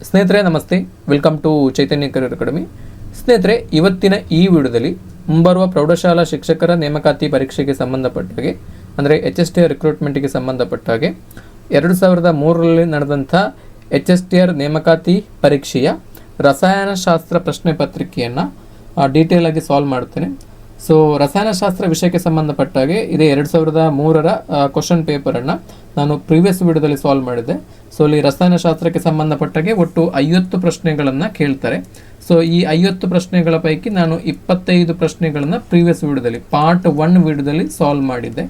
ಸ್ನೇಹಿತರೆ ನಮಸ್ತೆ, welcome to Chaitanya career academy. ಸ್ನೇಹಿತರೆ, ಇವತ್ತಿನ ಈ ವಿಡಿಯೋದಲ್ಲಿ ಮುಂಬರುವ ಪ್ರೌಢಶಾಲಾ ಶಿಕ್ಷಕರ ನೇಮಕಾತಿ ಪರೀಕ್ಷೆಗೆ ಸಂಬಂಧಪಟ್ಟ ಹಾಗೆ ಅಂದರೆ HSTR ರಿಕ್ರೂಟ್ಮೆಂಟ್ಗೆ ಸಂಬಂಧಪಟ್ಟ ಹಾಗೆ 2003ರಲ್ಲಿ ನಡೆದಂಥ HSTR ನೇಮಕಾತಿ ಪರೀಕ್ಷೆಯ ರಸಾಯನಶಾಸ್ತ್ರ ಪ್ರಶ್ನೆ ಪತ್ರಿಕೆಯನ್ನು ಡೀಟೇಲ್ ಆಗಿ ಸಾಲ್ವ್ ಮಾಡ್ತೇನೆ. ಸೊ ರಸಾಯನಶಾಸ್ತ್ರ ವಿಷಯಕ್ಕೆ ಸಂಬಂಧಪಟ್ಟ ಹಾಗೆ ಇದೇ 2003ರ ಕ್ವಶನ್ ಪೇಪರನ್ನು ನಾನು ಪ್ರೀವಿಯಸ್ ವಿಡಿಯೋದಲ್ಲಿ ಸಾಲ್ವ್ ಮಾಡಿದ್ದೆ. ಸೊ ಇಲ್ಲಿ ರಸಾಯನಶಾಸ್ತ್ರಕ್ಕೆ ಸಂಬಂಧಪಟ್ಟಾಗೆ ಒಟ್ಟು 50 ಪ್ರಶ್ನೆಗಳನ್ನು ಕೇಳ್ತಾರೆ. ಸೊ ಈ 50 ಪ್ರಶ್ನೆಗಳ ಪೈಕಿ ನಾನು 25 ಪ್ರಶ್ನೆಗಳನ್ನು ಪ್ರೀವಿಯಸ್ ವಿಡಿಯೋದಲ್ಲಿ ಪಾರ್ಟ್ 1 ವಿಡಿಯೋದಲ್ಲಿ ಸಾಲ್ವ್ ಮಾಡಿದ್ದೆ.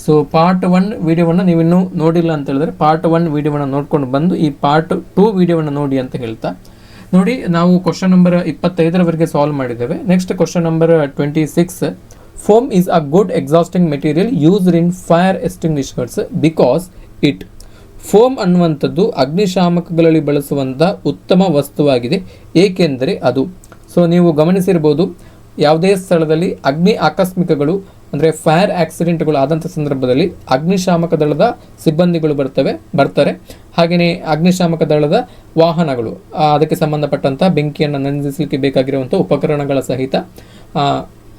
ಸೊ ಪಾರ್ಟ್ 1 ವಿಡಿಯೋವನ್ನು ನೀವಿನ್ನೂ ನೋಡಿಲ್ಲ ಅಂತ ಹೇಳಿದ್ರೆ ಪಾರ್ಟ್ 1 ವಿಡಿಯೋವನ್ನು ನೋಡ್ಕೊಂಡು ಬಂದು ಈ ಪಾರ್ಟ್ 2 ವಿಡಿಯೋವನ್ನು ನೋಡಿ ಅಂತ ಹೇಳ್ತಾ ನೋಡಿ. ನಾವು ಕ್ವಶನ್ ನಂಬರ್ 25ರವರೆಗೆ ಸಾಲ್ವ್ ಮಾಡಿದ್ದೇವೆ. Next question number 26, foam is a good exhausting material used in fire extinguishers because it. Foam ಅನ್ನುವಂಥದ್ದು ಅಗ್ನಿಶಾಮಕಗಳಲ್ಲಿ ಬಳಸುವಂಥ ಉತ್ತಮ ವಸ್ತುವಾಗಿದೆ, ಏಕೆಂದರೆ ಅದು. ಸೊ ನೀವು ಗಮನಿಸಿರ್ಬೋದು, ಯಾವುದೇ ಸ್ಥಳದಲ್ಲಿ ಅಗ್ನಿ ಆಕಸ್ಮಿಕಗಳು ಅಂದರೆ ಫೈರ್ ಆಕ್ಸಿಡೆಂಟ್ಗಳು ಆದಂಥ ಸಂದರ್ಭದಲ್ಲಿ ಅಗ್ನಿಶಾಮಕ ದಳದ ಸಿಬ್ಬಂದಿಗಳು ಬರ್ತಾರೆ. ಹಾಗೆಯೇ ಅಗ್ನಿಶಾಮಕ ದಳದ ವಾಹನಗಳು, ಅದಕ್ಕೆ ಸಂಬಂಧಪಟ್ಟಂಥ ಬೆಂಕಿಯನ್ನು ನಂದಿಸಲಿಕ್ಕೆ ಬೇಕಾಗಿರುವಂಥ ಉಪಕರಣಗಳ ಸಹಿತ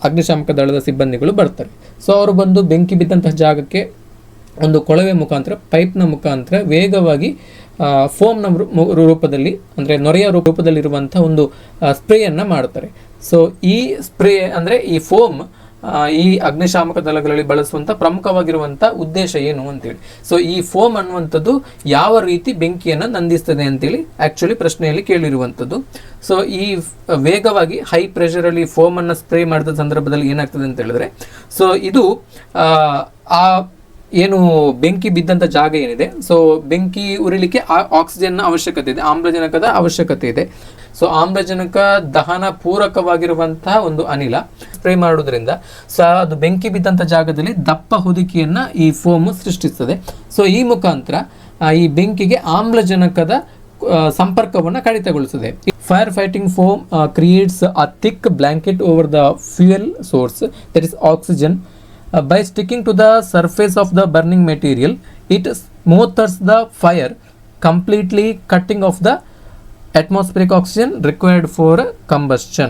ಅಗ್ನಿಶಾಮಕ ದಳದ ಸಿಬ್ಬಂದಿಗಳು ಬರ್ತಾರೆ. ಸೊ ಅವರು ಬಂದು ಬೆಂಕಿ ಬಿದ್ದಂತಹ ಜಾಗಕ್ಕೆ ಒಂದು ಕೊಳವೆ ಮುಖಾಂತರ, ಪೈಪ್ನ ಮುಖಾಂತರ ವೇಗವಾಗಿ ಫೋಮ್ನ ರೂಪದಲ್ಲಿ ಅಂದರೆ ನೊರೆಯ ರೂಪದಲ್ಲಿರುವಂಥ ಒಂದು ಸ್ಪ್ರೇಯನ್ನು ಮಾಡ್ತಾರೆ. ಸೊ ಈ ಸ್ಪ್ರೇ ಅಂದರೆ ಈ ಫೋಮ್ ಈ ಅಗ್ನಿಶಾಮಕ ದಳಗಳಲ್ಲಿ ಬಳಸುವಂಥ ಪ್ರಮುಖವಾಗಿರುವಂಥ ಉದ್ದೇಶ ಏನು ಅಂತೇಳಿ. ಸೊ ಈ ಫೋಮ್ ಅನ್ನುವಂಥದ್ದು ಯಾವ ರೀತಿ ಬೆಂಕಿಯನ್ನು ನಂದಿಸ್ತದೆ ಅಂತೇಳಿ ಆ್ಯಕ್ಚುಲಿ ಪ್ರಶ್ನೆಯಲ್ಲಿ ಕೇಳಿರುವಂಥದ್ದು. ಸೊ ಈ ವೇಗವಾಗಿ ಹೈ ಪ್ರೆಷರಲ್ಲಿ ಫೋಮನ್ನು ಸ್ಪ್ರೇ ಮಾಡಿದ ಸಂದರ್ಭದಲ್ಲಿ ಏನಾಗ್ತದೆ ಅಂತ ಹೇಳಿದ್ರೆ, ಸೊ ಇದು ಆ ಏನು ಬೆಂಕಿ ಬಿದ್ದಂಥ ಜಾಗ ಏನಿದೆ, ಸೊ ಬೆಂಕಿ ಉರಿಲಿಕ್ಕೆ ಆಕ್ಸಿಜನ್ನ ಅವಶ್ಯಕತೆ ಇದೆ, ಆಮ್ಲಜನಕದ ಅವಶ್ಯಕತೆ ಇದೆ. ಸೊ ಆಮ್ಲಜನಕ ದಹನ ಪೂರಕವಾಗಿರುವಂತಹ ಒಂದು ಅನಿಲ ಸ್ಪ್ರೇ ಮಾಡೋದ್ರಿಂದ ಅದು ಬೆಂಕಿ ಬಿದ್ದಂಥ ಜಾಗದಲ್ಲಿ ದಪ್ಪ ಹೊದಿಕೆಯನ್ನು ಈ ಫೋಮ್ ಸೃಷ್ಟಿಸ್ತದೆ. ಸೊ ಈ ಮುಖಾಂತರ ಈ ಬೆಂಕಿಗೆ ಆಮ್ಲಜನಕದ ಸಂಪರ್ಕವನ್ನು ಕಡಿತಗೊಳಿಸುತ್ತದೆ. Fire fighting foam creates a thick blanket over the fuel source, that is oxygen. By sticking to the surface of the burning material, it smothers the fire, completely cutting off the atmospheric oxygen required for combustion.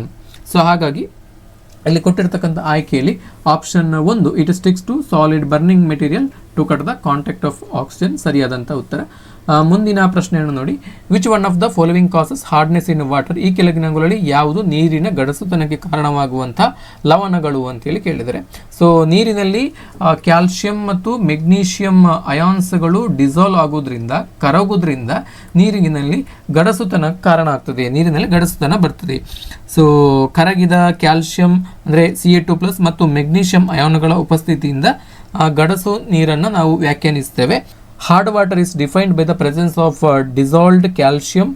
So ಹಾಗಾಗಿ ಇಲ್ಲಿ ಕೊಟ್ಟಿರ್ತಕ್ಕಂಥ ಆಯ್ಕೆಯಲ್ಲಿ option 1, it sticks to solid burning material to cut the contact of oxygen, ಸರಿಯಾದಂಥ ಉತ್ತರ. ಮುಂದಿನ ಪ್ರಶ್ನೆಯನ್ನು ನೋಡಿ, which one of the following causes hardness in water. ಈ ಕೆಳಗಿನಗಳಲ್ಲಿ ಯಾವುದು ನೀರಿನ ಗಡಸುತನಕ್ಕೆ ಕಾರಣವಾಗುವಂಥ ಲವಣಗಳು ಅಂತೇಳಿ ಕೇಳಿದರೆ. ಸೊ ನೀರಿನಲ್ಲಿ ಕ್ಯಾಲ್ಸಿಯಂ ಮತ್ತು ಮೆಗ್ನೀಷಿಯಂ ಅಯಾನ್ಸ್ಗಳು ಡಿಸಾಲ್ವ್ ಆಗೋದ್ರಿಂದ, ಕರಗೋದ್ರಿಂದ ನೀರಿನಲ್ಲಿ ಗಡಸುತನ ಕಾರಣ ಆಗ್ತದೆ, ನೀರಿನಲ್ಲಿ ಗಡಸುತನ ಬರ್ತದೆ. ಸೊ ಕರಗಿದ ಕ್ಯಾಲ್ಸಿಯಂ ಅಂದರೆ Ca2+ ಮತ್ತು ಮೆಗ್ನೀಷಿಯಂ ಅಯಾನ್ಗಳ ಉಪಸ್ಥಿತಿಯಿಂದ ಗಡಸು ನೀರನ್ನು ನಾವು ವ್ಯಾಖ್ಯಾನಿಸ್ತೇವೆ. Hard water is defined by the presence of dissolved calcium,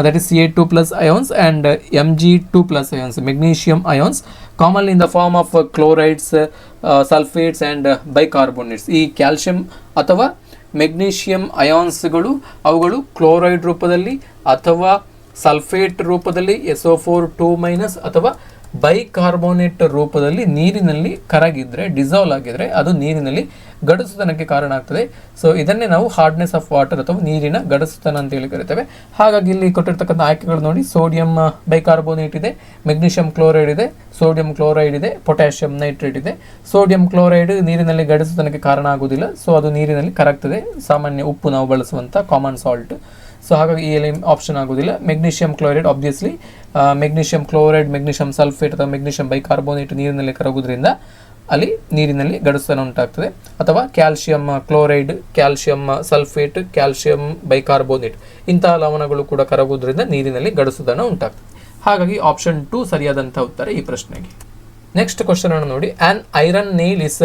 that is Ca2+ ions, and Mg2+ ions, magnesium ions, commonly in the form of chlorides, sulfates and bicarbonates. ಈ calcium ಅಥವಾ magnesium ಅಯಾನ್ಸ್ಗಳು ಅವುಗಳು chloride ರೂಪದಲ್ಲಿ ಅಥವಾ sulphate ರೂಪದಲ್ಲಿ SO4 ಅಥವಾ bicarbonate ರೂಪದಲ್ಲಿ ನೀರಿನಲ್ಲಿ ಕರಗಿದ್ರೆ, dissolve ಆಗಿದ್ರೆ ಅದು ನೀರಿನಲ್ಲಿ ಗಡಸುತನಕ್ಕೆ ಕಾರಣ ಆಗ್ತದೆ. ಸೊ ಇದನ್ನೇ ನಾವು ಹಾರ್ಡ್ನೆಸ್ ಆಫ್ ವಾಟರ್ ಅಥವಾ ನೀರಿನ ಗಡಸುತನ ಅಂತ ಹೇಳಿ ಕರಿತೇವೆ. ಹಾಗಾಗಿ ಇಲ್ಲಿ ಕೊಟ್ಟಿರ್ತಕ್ಕಂಥ ಆಯ್ಕೆಗಳು ನೋಡಿ, ಸೋಡಿಯಂ ಬೈಕಾರ್ಬೋನೇಟ್ ಇದೆ, ಮೆಗ್ನೀಷಿಯಂ ಕ್ಲೋರೈಡ್ ಇದೆ, ಸೋಡಿಯಂ ಕ್ಲೋರೈಡ್ ಇದೆ, ಪೊಟ್ಯಾಷಿಯಂ ನೈಟ್ರೇಟ್ ಇದೆ. ಸೋಡಿಯಂ ಕ್ಲೋರೈಡ್ ನೀರಿನಲ್ಲಿ ಗಡಸುತನಕ್ಕೆ ಕಾರಣ ಆಗುವುದಿಲ್ಲ, ಸೊ ಅದು ನೀರಿನಲ್ಲಿ ಕರಗ್ತದೆ, ಸಾಮಾನ್ಯ ಉಪ್ಪು ನಾವು ಬಳಸುವಂಥ ಕಾಮನ್ ಸಾಲ್ಟ್. ಸೊ ಹಾಗಾಗಿ ಈ ಆಪ್ಷನ್ ಆಗೋದಿಲ್ಲ. Magnesium chloride obviously, magnesium chloride, magnesium sulphate ಅಥವಾ ಮೆಗ್ನೀಷಿಯಂ ಬೈಕಾರ್ಬೋನೇಟ್ ನೀರಿನಲ್ಲಿ ಕರಗೋದ್ರಿಂದ ಅಲ್ಲಿ ನೀರಿನಲ್ಲಿ ಗಡಸುತನ ಉಂಟಾಗ್ತದೆ. ಅಥವಾ calcium chloride, calcium sulphate, calcium bicarbonate ಇಂತಹ ಲವಣಗಳು ಕೂಡ ಕರಗೋದ್ರಿಂದ ನೀರಿನಲ್ಲಿ ಗಡಸುತನ ಉಂಟಾಗ್ತದೆ. ಹಾಗಾಗಿ ಆಪ್ಷನ್ 2 ಸರಿಯಾದಂಥ ಉತ್ತರ ಈ ಪ್ರಶ್ನೆಗೆ. ನೆಕ್ಸ್ಟ್ ಕ್ವಶನ್ ಅನ್ನು ನೋಡಿ, on iron nail is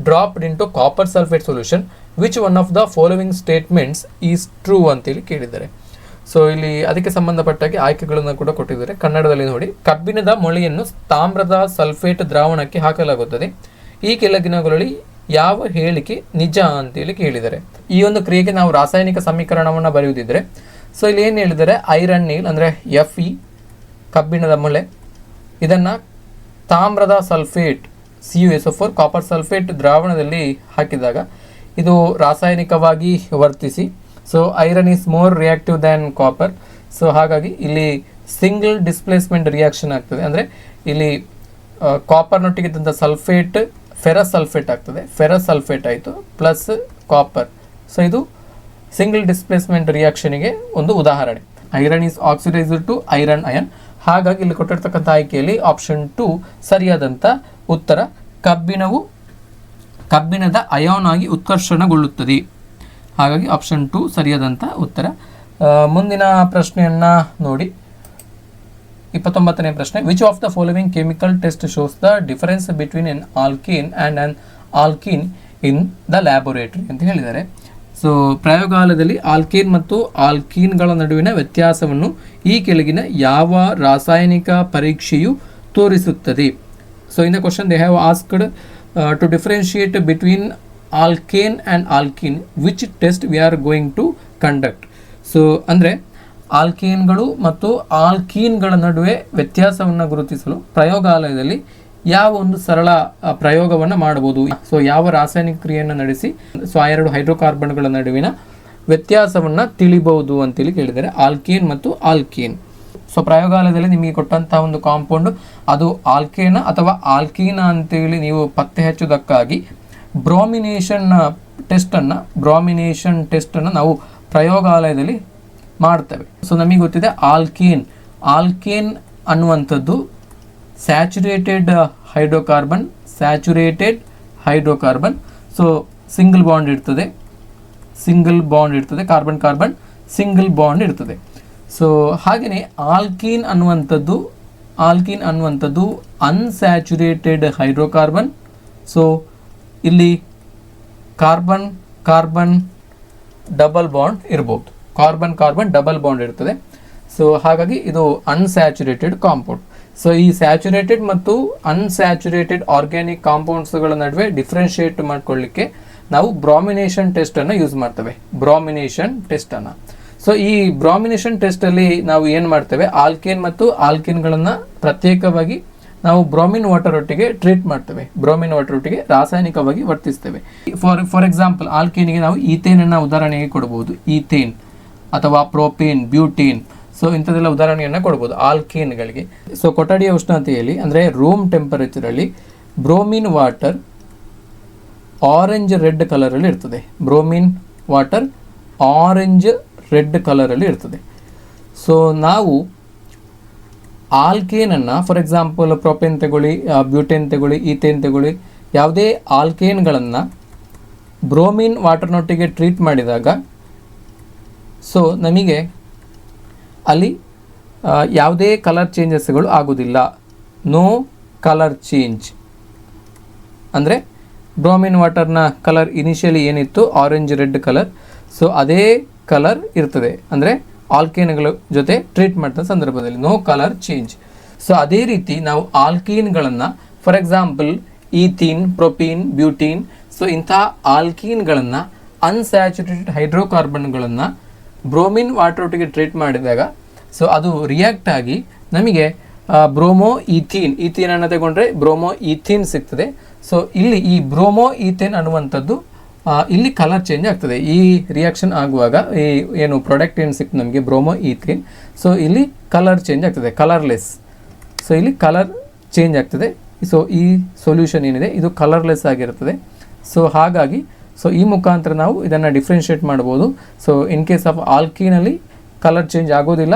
dropped into copper sulphate solution, which one of the following statements is true ಅಂತೇಳಿ ಕೇಳಿದ್ದಾರೆ. ಸೊ ಇಲ್ಲಿ ಅದಕ್ಕೆ ಸಂಬಂಧಪಟ್ಟಾಗೆ ಆಯ್ಕೆಗಳನ್ನು ಕೂಡ ಕೊಟ್ಟಿದ್ದಾರೆ. ಕನ್ನಡದಲ್ಲಿ ನೋಡಿ, ಕಬ್ಬಿಣದ ಮೊಳೆಯನ್ನು ತಾಮ್ರದ ಸಲ್ಫೇಟ್ ದ್ರಾವಣಕ್ಕೆ ಹಾಕಲಾಗುತ್ತದೆ. ಈ ಕೆಳಗಿನಗಳಲ್ಲಿ ಯಾವ ಹೇಳಿಕೆ ನಿಜ ಅಂತೇಳಿ ಕೇಳಿದ್ದಾರೆ. ಈ ಒಂದು ಕ್ರಿಯೆಗೆ ನಾವು ರಾಸಾಯನಿಕ ಸಮೀಕರಣವನ್ನು ಬರೆಯುವುದಿದ್ರೆ, ಸೊ ಇಲ್ಲಿ ಏನು ಹೇಳಿದ್ದಾರೆ, ಐರನ್ ನೇಲ್ ಅಂದರೆ Fe ಕಬ್ಬಿಣದ ಮೊಳೆ, ಇದನ್ನು ತಾಮ್ರದ ಸಲ್ಫೇಟ್ CuSO4 ಕಾಪರ್ ಸಲ್ಫೇಟ್ ದ್ರಾವಣದಲ್ಲಿ ಹಾಕಿದಾಗ ಇದು ರಾಸಾಯನಿಕವಾಗಿ ವರ್ತಿಸಿ, so iron is more reactive than copper, so ಹಾಗಾಗಿ ಇಲ್ಲಿ ಸಿಂಗಲ್ ಡಿಸ್ಪ್ಲೇಸ್ಮೆಂಟ್ ರಿಯಾಕ್ಷನ್ ಆಗ್ತದೆ. ಅಂದರೆ ಇಲ್ಲಿ ಕಾಪರ್ನೊಟ್ಟಿಗೆ ಇದ್ದಂಥ ಸಲ್ಫೇಟ್ ಫೆರಸ್ ಸಲ್ಫೇಟ್ ಆಗ್ತದೆ. ಫೆರಸ್ ಸಲ್ಫೇಟ್ ಆಯಿತು ಪ್ಲಸ್ ಕಾಪರ್. ಸೊ ಇದು ಸಿಂಗಲ್ ಡಿಸ್ಪ್ಲೇಸ್ಮೆಂಟ್ ರಿಯಾಕ್ಷನಿಗೆ ಒಂದು ಉದಾಹರಣೆ. Iron is oxidised to iron ion. ಹಾಗಾಗಿ ಇಲ್ಲಿ ಕೊಟ್ಟಿರ್ತಕ್ಕಂಥ ಆಯ್ಕೆಯಲ್ಲಿ ಆಪ್ಷನ್ 2 ಸರಿಯಾದಂಥ ಉತ್ತರ. ಕಬ್ಬಿಣದ ಅಯಾನ್ ಆಗಿ ಉತ್ಕರ್ಷಣಗೊಳ್ಳುತ್ತದೆ. ಹಾಗಾಗಿ ಆಪ್ಷನ್ 2 ಸರಿಯಾದಂಥ ಉತ್ತರ. ಮುಂದಿನ ಪ್ರಶ್ನೆಯನ್ನು ನೋಡಿ, 29ನೇ ಪ್ರಶ್ನೆ. Which of the following chemical test shows the difference between N alkane and an alkene in the laboratory ಅಂತ ಹೇಳಿದ್ದಾರೆ. ಸೊ ಪ್ರಯೋಗಾಲಯದಲ್ಲಿ ಆಲ್ಕೇನ್ ಮತ್ತು ಆಲ್ಕೀನ್ಗಳ ನಡುವಿನ ವ್ಯತ್ಯಾಸವನ್ನು ಈ ಕೆಳಗಿನ ಯಾವ ರಾಸಾಯನಿಕ ಪರೀಕ್ಷೆಯು ತೋರಿಸುತ್ತದೆ? So in the question they have asked to differentiate between alkane and alkene which test we are going to conduct. So ಅಂದರೆ ಆಲ್ಕೇನ್ಗಳು ಮತ್ತು ಆಲ್ಕೀನ್ಗಳ ನಡುವೆ ವ್ಯತ್ಯಾಸವನ್ನು ಗುರುತಿಸಲು ಪ್ರಯೋಗಾಲಯದಲ್ಲಿ ಯಾವ ಒಂದು ಸರಳ ಪ್ರಯೋಗವನ್ನು ಮಾಡಬಹುದು? ಸೊ ಯಾವ ರಾಸಾಯನಿಕ ಕ್ರಿಯೆಯನ್ನು ನಡೆಸಿ ಸೊ ಆ ಎರಡು ಹೈಡ್ರೋಕಾರ್ಬನ್ಗಳ ನಡುವಿನ ವ್ಯತ್ಯಾಸವನ್ನು ತಿಳಿಬಹುದು ಅಂತೇಳಿ ಕೇಳಿದ್ದಾರೆ, ಆಲ್ಕೇನ್ ಮತ್ತು ಆಲ್ಕೀನ್. ಸೊ ಪ್ರಯೋಗಾಲಯದಲ್ಲಿ ನಿಮಗೆ ಕೊಟ್ಟಂತಹ ಒಂದು ಕಾಂಪೌಂಡ್ ಅದು ಆಲ್ಕೇನ ಅಥವಾ ಆಲ್ಕೀನ ಅಂತೇಳಿ ನೀವು ಪತ್ತೆ ಹಚ್ಚುವುದಕ್ಕಾಗಿ ಬ್ರೋಮಿನೇಷನ್ ಟೆಸ್ಟನ್ನು ನಾವು ಪ್ರಯೋಗಾಲಯದಲ್ಲಿ ಮಾಡ್ತೇವೆ. ಸೊ ನಮಗೆ ಗೊತ್ತಿದೆ ಆಲ್ಕೇನ್ ಅನ್ನುವಂಥದ್ದು saturated hydrocarbon. So single bond ಇರ್ತದೆ, ಕಾರ್ಬನ್ ಸಿಂಗಲ್ ಬಾಂಡ್ ಇರ್ತದೆ. ಸೊ ಹಾಗೆಯೇ ಆಲ್ಕೀನ್ ಅನ್ನುವಂಥದ್ದು ಅನ್ಸ್ಯಾಚುರೇಟೆಡ್ ಹೈಡ್ರೋಕಾರ್ಬನ್. ಸೊ ಇಲ್ಲಿ ಕಾರ್ಬನ್ ಡಬಲ್ ಬಾಂಡ್ ಇರ್ಬೋದು, ಕಾರ್ಬನ್ ಡಬಲ್ ಬಾಂಡ್ ಇರ್ತದೆ. ಸೊ ಹಾಗಾಗಿ ಇದು ಅನ್ಸ್ಯಾಚುರೇಟೆಡ್ ಕಾಂಪೌಂಡ್. ಸೊ ಈ ಸ್ಯಾಚುರೇಟೆಡ್ ಮತ್ತು ಅನ್ಸ್ಯಾಚುರೇಟೆಡ್ ಆರ್ಗ್ಯಾನಿಕ್ ಕಾಂಪೌಂಡ್ಸ್ಗಳ ನಡುವೆ ಡಿಫ್ರೆನ್ಶಿಯೇಟ್ ಮಾಡ್ಕೊಳ್ಳಿಕ್ಕೆ ನಾವು ಬ್ರಾಮಿನೇಷನ್ ಟೆಸ್ಟನ್ನು ಯೂಸ್ ಮಾಡ್ತೇವೆ, ಸೊ ಈ ಬ್ರಾಮಿನೇಷನ್ ಟೆಸ್ಟಲ್ಲಿ ನಾವು ಏನು ಮಾಡ್ತೇವೆ, ಆಲ್ಕೇನ್ ಮತ್ತು ಆಲ್ಕೀನ್ಗಳನ್ನು ಪ್ರತ್ಯೇಕವಾಗಿ ನಾವು ಬ್ರೋಮಿನ್ ವಾಟರ್ ಒಟ್ಟಿಗೆ ಟ್ರೀಟ್ ಮಾಡ್ತೇವೆ, ರಾಸಾಯನಿಕವಾಗಿ ವರ್ತಿಸ್ತೇವೆ. ಫಾರ್ ಎಕ್ಸಾಂಪಲ್ ಆಲ್ಕೇನಿಗೆ ನಾವು ಈಥೇನನ್ನು ಉದಾಹರಣೆಗೆ ಕೊಡಬಹುದು, ಈಥೇನ್ ಅಥವಾ ಪ್ರೋಪೇನ್, ಬ್ಯೂಟೇನ್. ಸೊ ಇಂಥದ್ದೆಲ್ಲ ಉದಾಹರಣೆಯನ್ನು ಕೊಡ್ಬೋದು ಆಲ್ಕೇನ್ಗಳಿಗೆ. ಸೊ ಕೊಠಡಿಯ ಉಷ್ಣತೆಯಲ್ಲಿ ಅಂದರೆ ರೂಮ್ ಟೆಂಪರೇಚರಲ್ಲಿ ಬ್ರೋಮಿನ್ ವಾಟರ್ ಆರೆಂಜ್ ರೆಡ್ ಕಲರಲ್ಲಿ ಇರ್ತದೆ, ಸೊ ನಾವು ಆಲ್ಕೇನನ್ನು ಫಾರ್ ಎಕ್ಸಾಂಪಲ್ ಪ್ರೊಪೇನ್ ತಗೊಳ್ಳಿ, ಬ್ಯೂಟೇನ್ ತಗೊಳ್ಳಿ, ಈಥೇನ್ ತಗೊಳ್ಳಿ, ಯಾವುದೇ ಆಲ್ಕೇನ್ಗಳನ್ನು ಬ್ರೋಮಿನ್ ವಾಟರ್ನೊಟ್ಟಿಗೆ ಟ್ರೀಟ್ ಮಾಡಿದಾಗ ಸೊ ನಮಗೆ ಅಲ್ಲಿ ಯಾವುದೇ ಕಲರ್ ಚೇಂಜಸ್ಗಳು ಆಗೋದಿಲ್ಲ, ನೋ ಕಲರ್ ಚೇಂಜ್. ಅಂದರೆ ಬ್ರೋಮಿನ್ ವಾಟರ್ನ ಕಲರ್ ಇನಿಷಿಯಲಿ ಏನಿತ್ತು ಆರೆಂಜ್ ರೆಡ್ ಕಲರ್, ಸೊ ಅದೇ ಕಲರ್ ಇರ್ತದೆ. ಅಂದರೆ ಆಲ್ಕೇನ್ಗಳ ಜೊತೆ ಟ್ರೀಟ್ ಮಾಡಿದ ಸಂದರ್ಭದಲ್ಲಿ ನೋ ಕಲರ್ ಚೇಂಜ್. ಸೊ ಅದೇ ರೀತಿ ನಾವು ಆಲ್ಕೀನ್ಗಳನ್ನು ಫಾರ್ ಎಕ್ಸಾಂಪಲ್ ಈಥೀನ್, ಪ್ರೊಪೀನ್, ಬ್ಯೂಟೀನ್, ಸೊ ಇಂಥ ಆಲ್ಕೀನ್ಗಳನ್ನು ಅನ್ಸ್ಯಾಚುರೇಟೆಡ್ ಹೈಡ್ರೋಕಾರ್ಬನ್ಗಳನ್ನು ಬ್ರೋಮಿನ್ ವಾಟರ್ ಒಟ್ಟಿಗೆ ಟ್ರೀಟ್ ಮಾಡಿದಾಗ ಸೊ ಅದು ರಿಯಾಕ್ಟ್ ಆಗಿ ನಮಗೆ ಈಥೀನನ್ನು ತಗೊಂಡ್ರೆ ಬ್ರೋಮೋ ಈಥೀನ್ ಸಿಗ್ತದೆ. ಸೊ ಇಲ್ಲಿ ಈ ಬ್ರೋಮೋ ಈಥೇನ್ ಅನ್ನುವಂಥದ್ದು ಇಲ್ಲಿ ಕಲರ್ ಚೇಂಜ್ ಆಗ್ತದೆ. ಈ ರಿಯಾಕ್ಷನ್ ಆಗುವಾಗ ಈ ಏನು ಪ್ರಾಡಕ್ಟ್ ಏನು ಸಿಕ್ತು ನಮಗೆ ಬ್ರೋಮೋ ಈಥೇನ್, ಸೊ ಇಲ್ಲಿ ಕಲರ್ ಚೇಂಜ್ ಆಗ್ತದೆ, ಕಲರ್ಲೆಸ್. ಸೊ ಇಲ್ಲಿ ಕಲರ್ ಚೇಂಜ್ ಆಗ್ತದೆ. ಸೊ ಈ ಸೊಲ್ಯೂಷನ್ ಏನಿದೆ ಇದು ಕಲರ್ಲೆಸ್ ಆಗಿರ್ತದೆ. ಸೊ ಹಾಗಾಗಿ ಸೊ ಈ ಮುಖಾಂತರ ನಾವು ಇದನ್ನು ಡಿಫ್ರೆನ್ಷಿಯೇಟ್ ಮಾಡ್ಬೋದು. ಸೊ ಇನ್ ಕೇಸ್ ಆಫ್ ಆಲ್ಕೀನಲ್ಲಿ ಕಲರ್ ಚೇಂಜ್ ಆಗೋದಿಲ್ಲ,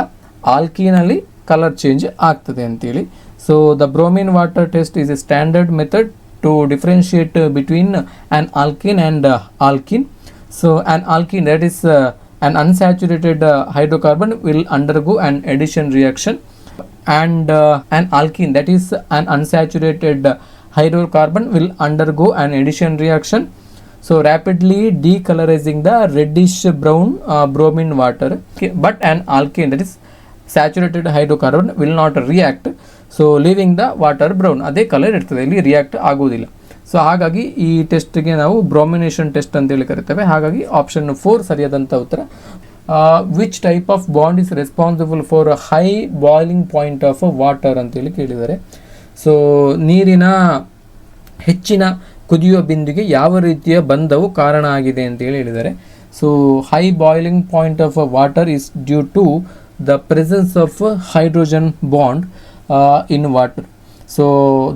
ಆಲ್ಕೀನಲ್ಲಿ ಕಲರ್ ಚೇಂಜ್ ಆಗ್ತದೆ ಅಂತೇಳಿ. So the bromine water test is a standard method to differentiate between an alkene and alkene. So an alkene, that is an unsaturated hydrocarbon, will undergo an addition reaction, and an alkene, that is an unsaturated hydrocarbon, will undergo an addition reaction, so rapidly decolorizing the reddish brown bromine water. But an alkene, that is saturated hydrocarbon, will not react, so leaving the water brown, ಅದೇ colour ಇರ್ತದೆ, ಇಲ್ಲಿ react ಆಗೋದಿಲ್ಲ. So ಹಾಗಾಗಿ ಈ ಟೆಸ್ಟ್ಗೆ ನಾವು bromination test ಅಂತೇಳಿ ಕರಿತೇವೆ. ಹಾಗಾಗಿ ಆಪ್ಷನ್ 4 ಸರಿಯಾದಂಥ ಉತ್ತರ. Which type of bond is responsible for high boiling point of water ಅಂತೇಳಿ ಕೇಳಿದ್ದಾರೆ. ಸೊ ನೀರಿನ ಹೆಚ್ಚಿನ ಕುದಿಯುವ ಬಿಂದುಗೆ ಯಾವ ರೀತಿಯ ಬಂಧವು ಕಾರಣ ಆಗಿದೆ ಅಂತೇಳಿ ಹೇಳಿದ್ದಾರೆ. So high boiling point of water is due to the presence of hydrogen bond in water. So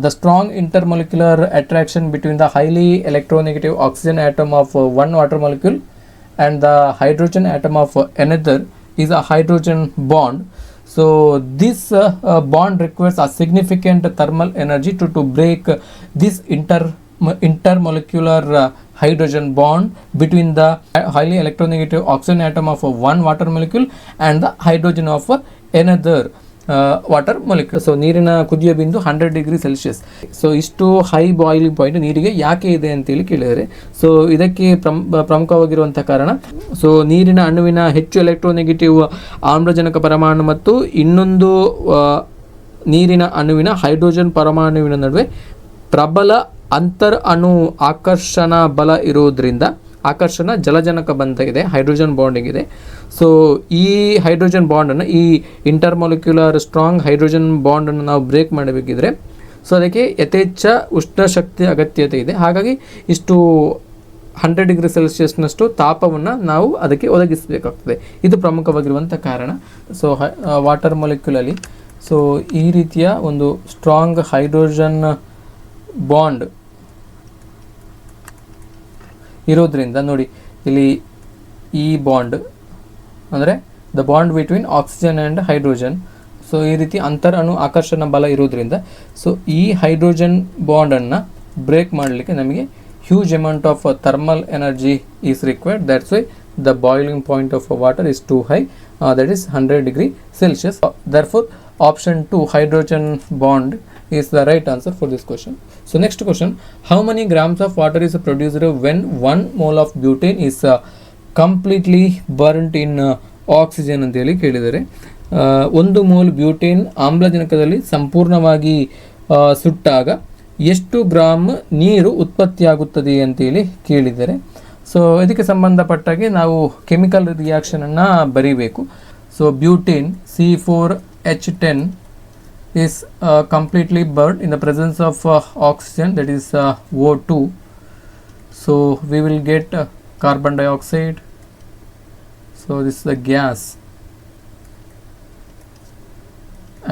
the strong intermolecular attraction between the highly electronegative oxygen atom of one water molecule and the hydrogen atom of another is a hydrogen bond. So this bond requires a significant thermal energy to break this intermolecular hydrogen bond between the highly electronegative oxygen atom of one water molecule and the hydrogen of another water molecule. So ನೀರಿನ ಕುದಿಯ ಬಿಂದು 100 degree Celsius. So ಇಷ್ಟು high boiling point ನೀರಿಗೆ ಯಾಕೆ ಇದೆ ಅಂತೇಳಿ ಕೇಳಿದರೆ, so ಇದಕ್ಕೆ ಪ್ರಮುಖವಾಗಿರುವಂಥ ಕಾರಣ, ಸೊ ನೀರಿನ ಅಣುವಿನ ಹೆಚ್ಚು ಎಲೆಕ್ಟ್ರೋನೆಗೆಟಿವ್ ಆಮ್ಲಜನಕ ಪರಮಾಣು ಮತ್ತು ಇನ್ನೊಂದು ನೀರಿನ ಅಣುವಿನ ಹೈಡ್ರೋಜನ್ ಪರಮಾಣುವಿನ ನಡುವೆ ಪ್ರಬಲ ಅಂತರ್ ಅಣು ಆಕರ್ಷಣ ಬಲ ಇರೋದ್ರಿಂದ ಆಕರ್ಷಣ ಜಲಜನಕ ಬಂಧ ಇದೆ, ಹೈಡ್ರೋಜನ್ ಬಾಂಡಿಂಗ್ ಇದೆ. ಸೊ ಈ ಹೈಡ್ರೋಜನ್ ಬಾಂಡನ್ನು, ಈ ಇಂಟರ್ಮಾಲಿಕ್ಯುಲರ್ ಸ್ಟ್ರಾಂಗ್ ಹೈಡ್ರೋಜನ್ ಬಾಂಡನ್ನು ನಾವು ಬ್ರೇಕ್ ಮಾಡಬೇಕಿದ್ರೆ ಸೊ ಅದಕ್ಕೆ ಯಥೇಚ್ಛ ಉಷ್ಣಶಕ್ತಿ ಅಗತ್ಯತೆ ಇದೆ. ಹಾಗಾಗಿ ಇಷ್ಟು 100 ಡಿಗ್ರಿ ಸೆಲ್ಸಿಯಸ್ನಷ್ಟು ತಾಪವನ್ನು ನಾವು ಅದಕ್ಕೆ ಒದಗಿಸಬೇಕಾಗ್ತದೆ. ಇದು ಪ್ರಮುಖವಾಗಿರುವಂಥ ಕಾರಣ. ಸೊ ವಾಟರ್ ಮಾಲಿಕ್ಯೂಲಲ್ಲಿ ಸೊ ಈ ರೀತಿಯ ಒಂದು ಸ್ಟ್ರಾಂಗ್ ಹೈಡ್ರೋಜನ್ ಬಾಂಡ್ ಇರೋದ್ರಿಂದ ನೋಡಿ ಇಲ್ಲಿ ಈ ಬಾಂಡ್ ಅಂದರೆ the bond between oxygen and hydrogen. So ಈ ರೀತಿ ಅಂತರ್ ಅಣು ಆಕರ್ಷಣ ಬಲ ಇರೋದ್ರಿಂದ ಸೊ ಈ ಹೈಡ್ರೋಜನ್ ಬಾಂಡನ್ನು ಬ್ರೇಕ್ ಮಾಡಲಿಕ್ಕೆ ನಮಗೆ huge amount of thermal energy is required. That's why the boiling point of water is two high, that is 100 degree Celsius. Therefore option 2 hydrogen bond is the right answer for this question. So next question, how many grams of water is produced when 1 mole of butane is completely burnt in oxygen ಅಂತ ಹೇಳಿ ಕೇಳಿದರೆ, 1 mole butane ಆಮ್ಲಜನಕದಲ್ಲಿ ಸಂಪೂರ್ಣವಾಗಿ ಸುಟ್ಟಾಗ ಎಷ್ಟು gram ನೀರು ಉತ್ಪತ್ತಿಯಾಗುತ್ತದೆ ಅಂತೇಳಿ ಕೇಳಿದರೆ, so ಇದಕ್ಕೆ ಸಂಬಂಧಪಟ್ಟಾಗೆ ನಾವು ಕೆಮಿಕಲ್ ರಿಯಾಕ್ಷನನ್ನು ಬರೀಬೇಕು. So butane C4H10 is completely burnt in the presence of oxygen, that is O2. So we will get carbon dioxide. So this is the gas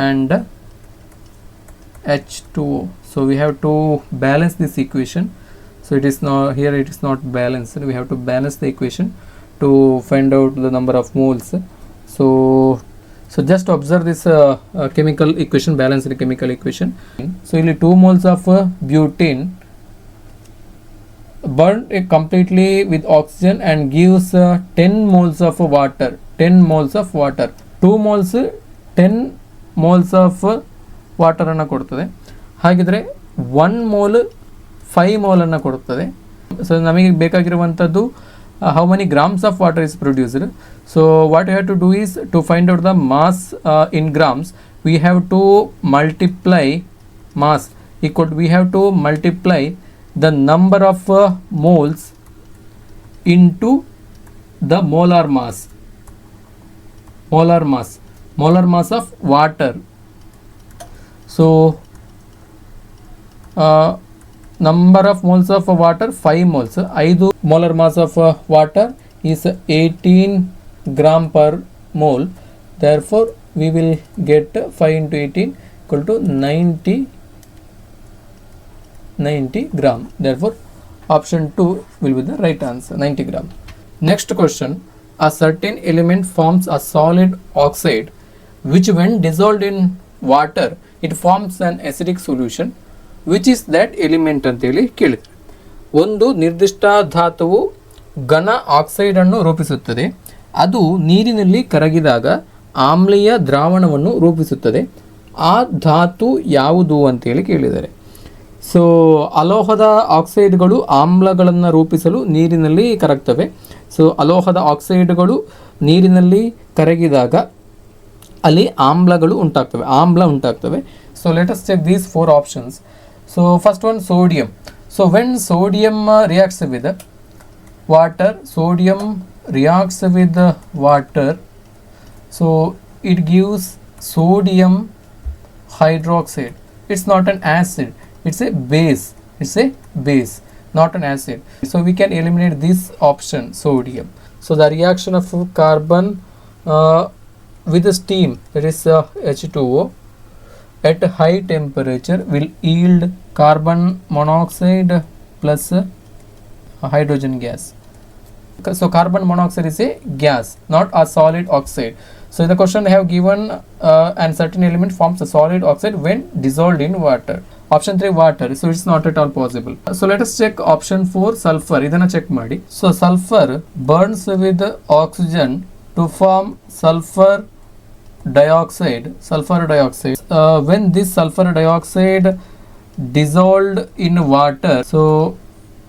and H2O. So we have to balance this equation. So it is not here, it is not balanced. We have to balance the equation to find out the number of moles. So just observe this chemical equation, balanced chemical equation. So ಇಲ್ಲಿ 2 moles of butane burnt completely with oxygen and gives 10 moles of water. 10 moles of water. 2 moles 10 moles of water ಅನ್ನು ಕೊಡ್ತದೆ. ಹಾಗಿದ್ರೆ 1 mole 5 mole ಅನ್ನು ಕೊಡುತ್ತದೆ. So ನಮಗೆ ಬೇಕಾಗಿರುವಂಥದ್ದು how many grams of water is produced. So what you have to do is to find out the mass in grams. We have to multiply mass equal to, we have to multiply the number of moles into the molar mass. Molar mass of water. So number of moles of water 5 moles. 5 molar mass of water is 18 gram per mole. Therefore we will get 5 into 18 equal to 90 gram. Therefore option 2 will be the right answer, 90 gram. Next question, a certain element forms a solid oxide which when dissolved in water it forms an acidic solution. Which is that element ಅಂತೇಳಿ ಕೇಳಿದ್ರು. ಒಂದು ನಿರ್ದಿಷ್ಟ ಧಾತುವು ಘನ ಆಕ್ಸೈಡನ್ನು ರೂಪಿಸುತ್ತದೆ. ಅದು ನೀರಿನಲ್ಲಿ ಕರಗಿದಾಗ ಆಮ್ಲೀಯ ದ್ರಾವಣವನ್ನು ರೂಪಿಸುತ್ತದೆ. ಆ ಧಾತು ಯಾವುದು ಅಂತೇಳಿ ಕೇಳಿದ್ದಾರೆ. ಸೊ ಅಲೋಹದ ಆಕ್ಸೈಡ್ಗಳು ಆಮ್ಲಗಳನ್ನು ರೂಪಿಸಲು ನೀರಿನಲ್ಲಿ ಕರಗ್ತವೆ. ಸೊ ಅಲೋಹದ ಆಕ್ಸೈಡ್ಗಳು ನೀರಿನಲ್ಲಿ ಕರಗಿದಾಗ ಅಲ್ಲಿ ಆಮ್ಲ ಉಂಟಾಗ್ತವೆ. So let us check these 4 options. So first one, sodium. So when sodium reacts with water, so it gives sodium hydroxide. It's not an acid, it's a base. Not an acid. So we can eliminate this option, sodium. So the reaction of carbon with steam, that is H2O, at high temperature will yield carbon monoxide plus hydrogen gas. So carbon monoxide is a gas, not a solid oxide. So in the question they have given and certain element forms a solid oxide when dissolved in water. Option 3 water, so it's not at all possible. So let us check option 4 sulfur. Idana check ಮಾಡಿ. So sulfur burns with oxygen to form sulfur dioxide. When this sulfur dioxide dissolved in water, so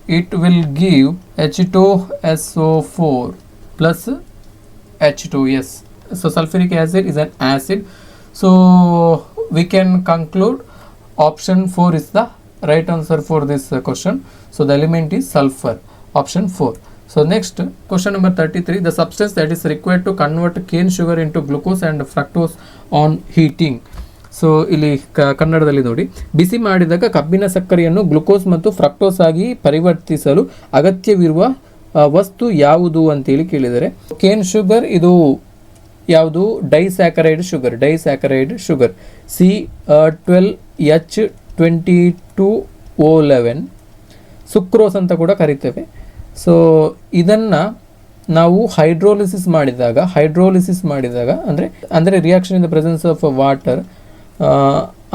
it will give H2SO4 plus H2S. So sulfuric acid is an acid. So we can conclude option 4 is the right answer for this question. So the element is sulfur, option 4. So next question number 33, the substance that is required to convert cane sugar into glucose and fructose on heating. So ಇಲ್ಲಿ ಕನ್ನಡದಲ್ಲಿ ನೋಡಿ, ಬಿಸಿ ಮಾಡಿದಾಗ ಕಬ್ಬಿನ ಸಕ್ಕರೆಯನ್ನು glucose ಮತ್ತು fructose ಆಗಿ ಪರಿವರ್ತಿಸಲು ಅಗತ್ಯವಿರುವ ವಸ್ತು ಯಾವುದು ಅಂತೇಳಿ ಕೇಳಿದರೆ, ಕೇನ್ ಶುಗರ್ ಇದು ಯಾವುದು? ಡೈಸ್ಯಾಕರೈಡ್ ಶುಗರ್ C12H22O11 ಸುಕ್ರೋಸ್ ಅಂತ ಕೂಡ ಕರಿತೇವೆ. ಸೊ ಇದನ್ನು ನಾವು ಹೈಡ್ರೋಲಿಸಿಸ್ ಮಾಡಿದಾಗ ಅಂದರೆ reaction in the presence of water,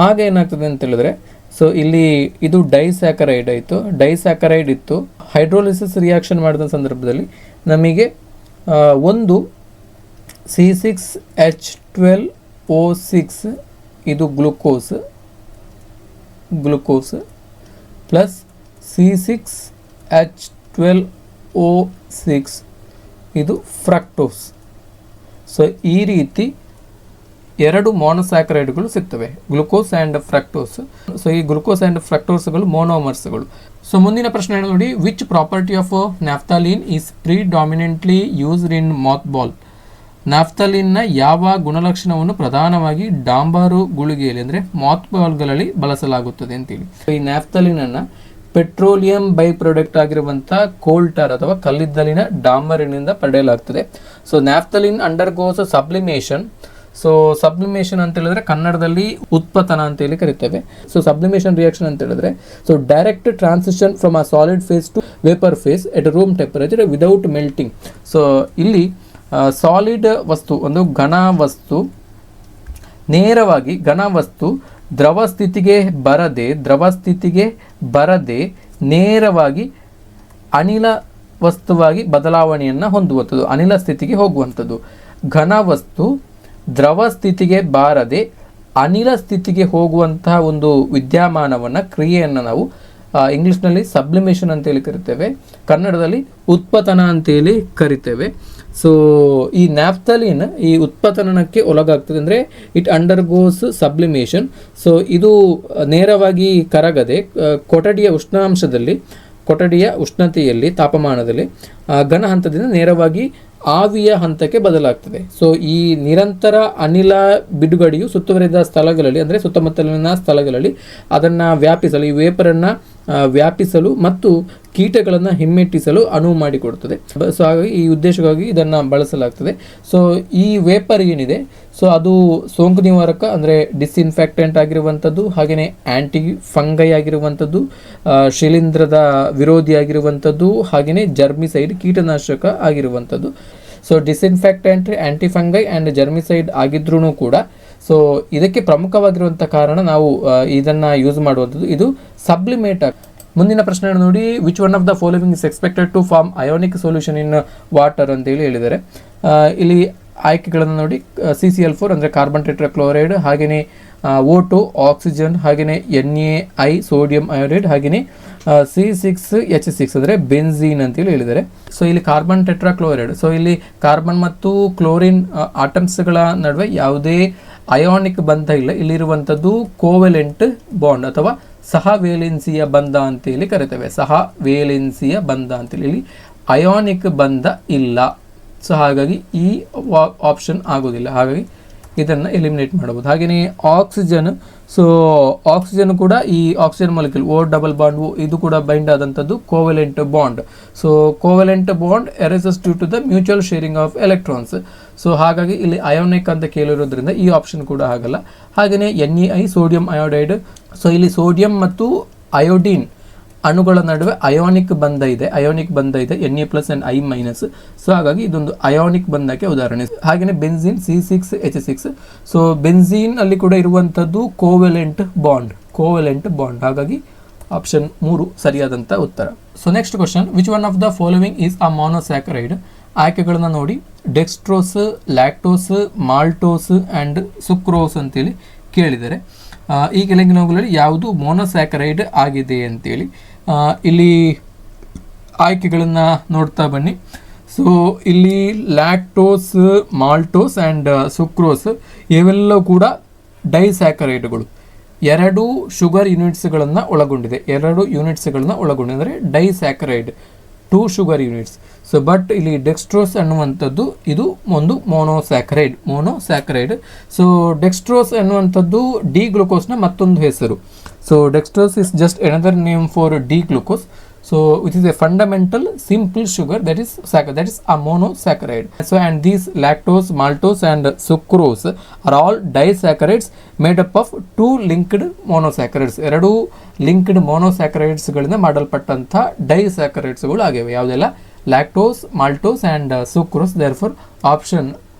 ಆಗ ಏನಾಗ್ತದೆ ಅಂತ ಹೇಳಿದ್ರೆ, ಸೊ ಇಲ್ಲಿ ಇದು ಡೈಸ್ಯಾಕರೈಡ್ ಇತ್ತು. ಹೈಡ್ರೋಲಿಸಿಸ್ ರಿಯಾಕ್ಷನ್ ಮಾಡಿದ ಸಂದರ್ಭದಲ್ಲಿ ನಮಗೆ ಒಂದು C6H12O6 ಇದು ಗ್ಲುಕೋಸ್ ಪ್ಲಸ್ C6H12O6 ಇದು ಫ್ರಕ್ಟೋಸ್. ಸೊ ಈ ರೀತಿ ಎರಡು ಮೋನೋಸ್ಯಾಕರೈಡ್ಗಳು ಸಿಗ್ತವೆ, ಗ್ಲುಕೋಸ್ ಆ್ಯಂಡ್ ಫ್ರಕ್ಟೋಸ್. ಸೊ ಈ ಗ್ಲುಕೋಸ್ ಆ್ಯಂಡ್ ಫ್ರಕ್ಟೋಸ್ಗಳು ಮೋನೋಮರ್ಸ್ಗಳು. ಸೊ ಮುಂದಿನ ಪ್ರಶ್ನೆ ನೋಡಿ, which property of naphthalene is predominantly used in mothball? ನ್ಯಾಫ್ಥಾಲಿನ್ನ ಯಾವ ಗುಣಲಕ್ಷಣವನ್ನು ಪ್ರಧಾನವಾಗಿ ಡಾಂಬರು ಗುಳಿಗೆಯಲ್ಲಿ ಅಂದರೆ ಮಾತ್ಬಾಲ್ಗಳಲ್ಲಿ ಬಳಸಲಾಗುತ್ತದೆ ಅಂತೇಳಿ. ಈ ನ್ಯಾಫ್ಥಾಲಿನನ್ನು ಪೆಟ್ರೋಲಿಯಂ ಬೈ ಪ್ರಾಡಕ್ಟ್ ಆಗಿರುವಂಥ ಕೋಲ್ ಟಾರ್ ಅಥವಾ ಕಲ್ಲಿದ್ದಲಿನ ಡಾಂಬರಿನಿಂದ ಪಡೆಯಲಾಗ್ತದೆ. So naphthalene undergoes sublimation. So sublimation ಅಂತ ಹೇಳಿದ್ರೆ ಕನ್ನಡದಲ್ಲಿ ಉತ್ಪತನ ಅಂತೇಳಿ ಕರಿತೇವೆ. ಸೊ ಸಬ್ಲಿಮೇಷನ್ ರಿಯಾಕ್ಷನ್ ಅಂತ ಹೇಳಿದ್ರೆ, so direct transition from a solid phase to vapour phase at room temperature without melting. So ಇಲ್ಲಿ ಸಾಲಿಡ್ ವಸ್ತು, ಒಂದು ಘನ ವಸ್ತು ದ್ರವ ಸ್ಥಿತಿಗೆ ಬರದೆ ನೇರವಾಗಿ ಅನಿಲ ವಸ್ತುವಾಗಿ ಬದಲಾವಣೆಯನ್ನು ಹೊಂದುವಂಥದ್ದು, ಅನಿಲ ಸ್ಥಿತಿಗೆ ಹೋಗುವಂಥದ್ದು. ಘನ ವಸ್ತು ದ್ರವ ಸ್ಥಿತಿಗೆ ಬಾರದೆ ಅನಿಲ ಸ್ಥಿತಿಗೆ ಹೋಗುವಂತಹ ಒಂದು ವಿದ್ಯಮಾನವನ್ನು, ಕ್ರಿಯೆಯನ್ನು ನಾವು ಇಂಗ್ಲೀಷ್ನಲ್ಲಿ ಸಬ್ಲಿಮೇಷನ್ ಅಂತೇಳಿ ಕರಿತೇವೆ, ಕನ್ನಡದಲ್ಲಿ ಉತ್ಪತನ ಅಂತೇಳಿ ಕರಿತೇವೆ. ಸೊ ಈ ನ್ಯಾಫ್ಥಾಲಿನ್ ಈ ಉತ್ಪತನಕ್ಕೆ ಒಳಗಾಗ್ತದೆ, ಅಂದರೆ ಇಟ್ ಅಂಡರ್ಗೋಸ್ ಸಬ್ಲಿಮೇಷನ್. ಸೊ ಇದು ನೇರವಾಗಿ ಕರಗದೆ ಕೊಠಡಿಯ ಉಷ್ಣತೆಯಲ್ಲಿ, ತಾಪಮಾನದಲ್ಲಿ ಘನ ಹಂತದಿಂದ ನೇರವಾಗಿ ಆವಿಯ ಹಂತಕ್ಕೆ ಬದಲಾಗ್ತದೆ. ಸೊ ಈ ನಿರಂತರ ಅನಿಲ ಬಿಡುಗಡೆಯು ಸುತ್ತುವರಿದ ಸ್ಥಳಗಳಲ್ಲಿ, ಅಂದರೆ ಸುತ್ತಮುತ್ತಲಿನ ಸ್ಥಳಗಳಲ್ಲಿ ಅದನ್ನು ವ್ಯಾಪಿಸಲು, ಈ ವೇಪರನ್ನು ವ್ಯಾಪಿಸಲು ಮತ್ತು ಕೀಟಗಳನ್ನು ಹಿಮ್ಮೆಟ್ಟಿಸಲು ಅನುವು ಮಾಡಿಕೊಡುತ್ತದೆ. ಸೊ ಹಾಗಾಗಿ ಈ ಉದ್ದೇಶಕ್ಕಾಗಿ ಇದನ್ನು ಬಳಸಲಾಗ್ತದೆ. ಸೊ ಈ ವೇಪರ್ ಏನಿದೆ, ಸೊ ಅದು ಸೋಂಕು ನಿವಾರಕ ಅಂದರೆ ಡಿಸ್ಇನ್ಫೆಕ್ಟೆಂಟ್ ಆಗಿರುವಂಥದ್ದು, ಹಾಗೆಯೇ ಆ್ಯಂಟಿ ಫಂಗೈ ಆಗಿರುವಂಥದ್ದು, ಶಿಲೀಂಧ್ರದ ವಿರೋಧಿ ಆಗಿರುವಂಥದ್ದು, ಹಾಗೆಯೇ ಜರ್ಮಿಸೈಡ್ ಕೀಟನಾಶಕ ಆಗಿರುವಂಥದ್ದು. So disinfectant, anti fungi and germicide ಆಗಿದ್ರೂ ಕೂಡ, ಸೊ ಇದಕ್ಕೆ ಪ್ರಮುಖವಾಗಿರುವಂಥ ಕಾರಣ ನಾವು ಇದನ್ನು ಯೂಸ್ ಮಾಡುವಂಥದ್ದು, ಇದು ಸಬ್ಲಿಮೇಟ್. ಮುಂದಿನ ಪ್ರಶ್ನೆ ನೋಡಿ, which one of the following is expected to form ionic solution in water ಅಂತೇಳಿ ಹೇಳಿದ್ದಾರೆ. ಇಲ್ಲಿ ಆಯ್ಕೆಗಳನ್ನು ನೋಡಿ, CCl4 ಅಂದರೆ ಕಾರ್ಬನ್ ಟೆಟ್ರಾಕ್ಲೋರೈಡ್, ಹಾಗೆಯೇ O2 ಆಕ್ಸಿಜನ್, ಹಾಗೆಯೇ NaI ಸೋಡಿಯಂ ಅಯೋಡೈಡ್, ಹಾಗೆಯೇ C6H6 ಅಂದರೆ ಬೆನ್ಝೀನ್ ಅಂತೇಳಿ ಹೇಳಿದ್ದಾರೆ. ಸೊ ಇಲ್ಲಿ ಕಾರ್ಬನ್ ಟೆಟ್ರಾಕ್ಲೋರೈಡ್, ಸೊ ಇಲ್ಲಿ ಕಾರ್ಬನ್ ಮತ್ತು ಕ್ಲೋರಿನ್ ಆಟಮ್ಸ್ಗಳ ನಡುವೆ ಯಾವುದೇ ಅಯಾನಿಕ್ ಬಂಧ ಇಲ್ಲ. ಇಲ್ಲಿರುವಂಥದ್ದು ಕೋವೆಲೆಂಟ್ ಬಾಂಡ್ ಅಥವಾ ಸಹವೇಲೆನ್ಸಿಯ ಬಂಧ ಅಂತೇಳಿ ಕರಿತೇವೆ, ಸಹವೇಲೆನ್ಸಿಯ ಬಂಧ ಅಂತೇಳಿ. ಇಲ್ಲಿ ಅಯಾನಿಕ್ ಬಂಧ ಇಲ್ಲ. ಸೊ ಹಾಗಾಗಿ ಈ ಆಪ್ಷನ್ ಆಗೋದಿಲ್ಲ, ಹಾಗಾಗಿ ಇದನ್ನು ಎಲಿಮಿನೇಟ್ ಮಾಡಬಹುದು. ಹಾಗೆಯೇ ಆಕ್ಸಿಜನ್, ಸೊ ಆಕ್ಸಿಜನ್ ಕೂಡ ಈ oxygen molecule O double bond ಇದು ಕೂಡ ಬೈಂಡ್ ಆದಂಥದ್ದು covalent bond. So covalent bond arises due to the mutual sharing of electrons. So ಹಾಗಾಗಿ ಇಲ್ಲಿ ಅಯೋನಿಕ್ ಅಂತ ಕೇಳಿರೋದ್ರಿಂದ ಈ ಆಪ್ಷನ್ ಕೂಡ ಆಗಲ್ಲ. ಹಾಗೆಯೇ NeI ಸೋಡಿಯಂ ಅಯೋಡೈಡ್. ಸೊ ಇಲ್ಲಿ ಸೋಡಿಯಂ ಮತ್ತು ಅಯೋಡಿನ್ ಅಣುಗಳ ನಡುವೆ ಅಯೋನಿಕ್ ಬಂಧ ಇದೆ, Na+ and I-. ಸೊ ಹಾಗಾಗಿ ಇದೊಂದು ಅಯೋನಿಕ್ ಬಂಧಕ್ಕೆ ಉದಾಹರಣೆ. ಹಾಗೆಯೇ ಬೆನ್ಝೀನ್ C6H6. ಸೊ ಬೆನ್ಝೀನ್ ಅಲ್ಲಿ ಕೂಡ ಇರುವಂಥದ್ದು ಕೋವೆಲೆಂಟ್ ಬಾಂಡ್. ಹಾಗಾಗಿ ಆಪ್ಷನ್ 3 ಸರಿಯಾದಂಥ ಉತ್ತರ. So next question, which one of the following is a monosaccharide? ಆಯ್ಕೆಗಳನ್ನ ನೋಡಿ. Dextrose, lactose, maltose and sucrose ಅಂತೇಳಿ ಕೇಳಿದ್ದಾರೆ. ಈ ಕೆಳಗಿನವುಗಳಲ್ಲಿ ಯಾವುದು ಮೊನೊಸ್ಯಾಕರೈಡ್ ಆಗಿದೆ ಅಂತೇಳಿ. ಇಲ್ಲಿ ಆಯ್ಕೆಗಳನ್ನು ನೋಡ್ತಾ ಬನ್ನಿ. ಸೊ ಇಲ್ಲಿ ಲ್ಯಾಕ್ಟೋಸ್, ಮಾಲ್ಟೋಸ್ ಆ್ಯಂಡ್ ಸುಕ್ರೋಸ್ ಇವೆಲ್ಲವೂ ಕೂಡ ಡೈಸ್ಯಾಕರೈಡ್ಗಳು. 2 ಶುಗರ್ ಯೂನಿಟ್ಸ್ಗಳನ್ನು ಒಳಗೊಂಡಿದೆ, ಅಂದರೆ disaccharide, 2 sugar units. So but ಇಲ್ಲಿ ಡೆಕ್ಸ್ಟ್ರೋಸ್ ಅನ್ನುವಂಥದ್ದು ಇದು ಒಂದು ಮೊನೊಸ್ಯಾಕರೈಡ್. ಸೊ ಡೆಕ್ಸ್ಟ್ರೋಸ್ ಅನ್ನುವಂಥದ್ದು ಡಿ ಗ್ಲುಕೋಸ್ನ ಮತ್ತೊಂದು ಹೆಸರು. So dextrose is just another name for D glucose. So it is a fundamental simple sugar that is a monosaccharide. So and these lactose, maltose and sucrose are all disaccharides made up of 2 linked monosaccharides. 2 linked monosaccharides ಗಳಿಂದ ಮಾಡಲ್ಪಟ್ಟಂತ disaccharides ಗಳು ಆಗಿವೆ. ಯಾವುದೆಲ್ಲ? Lactose, maltose and sucrose. Therefore option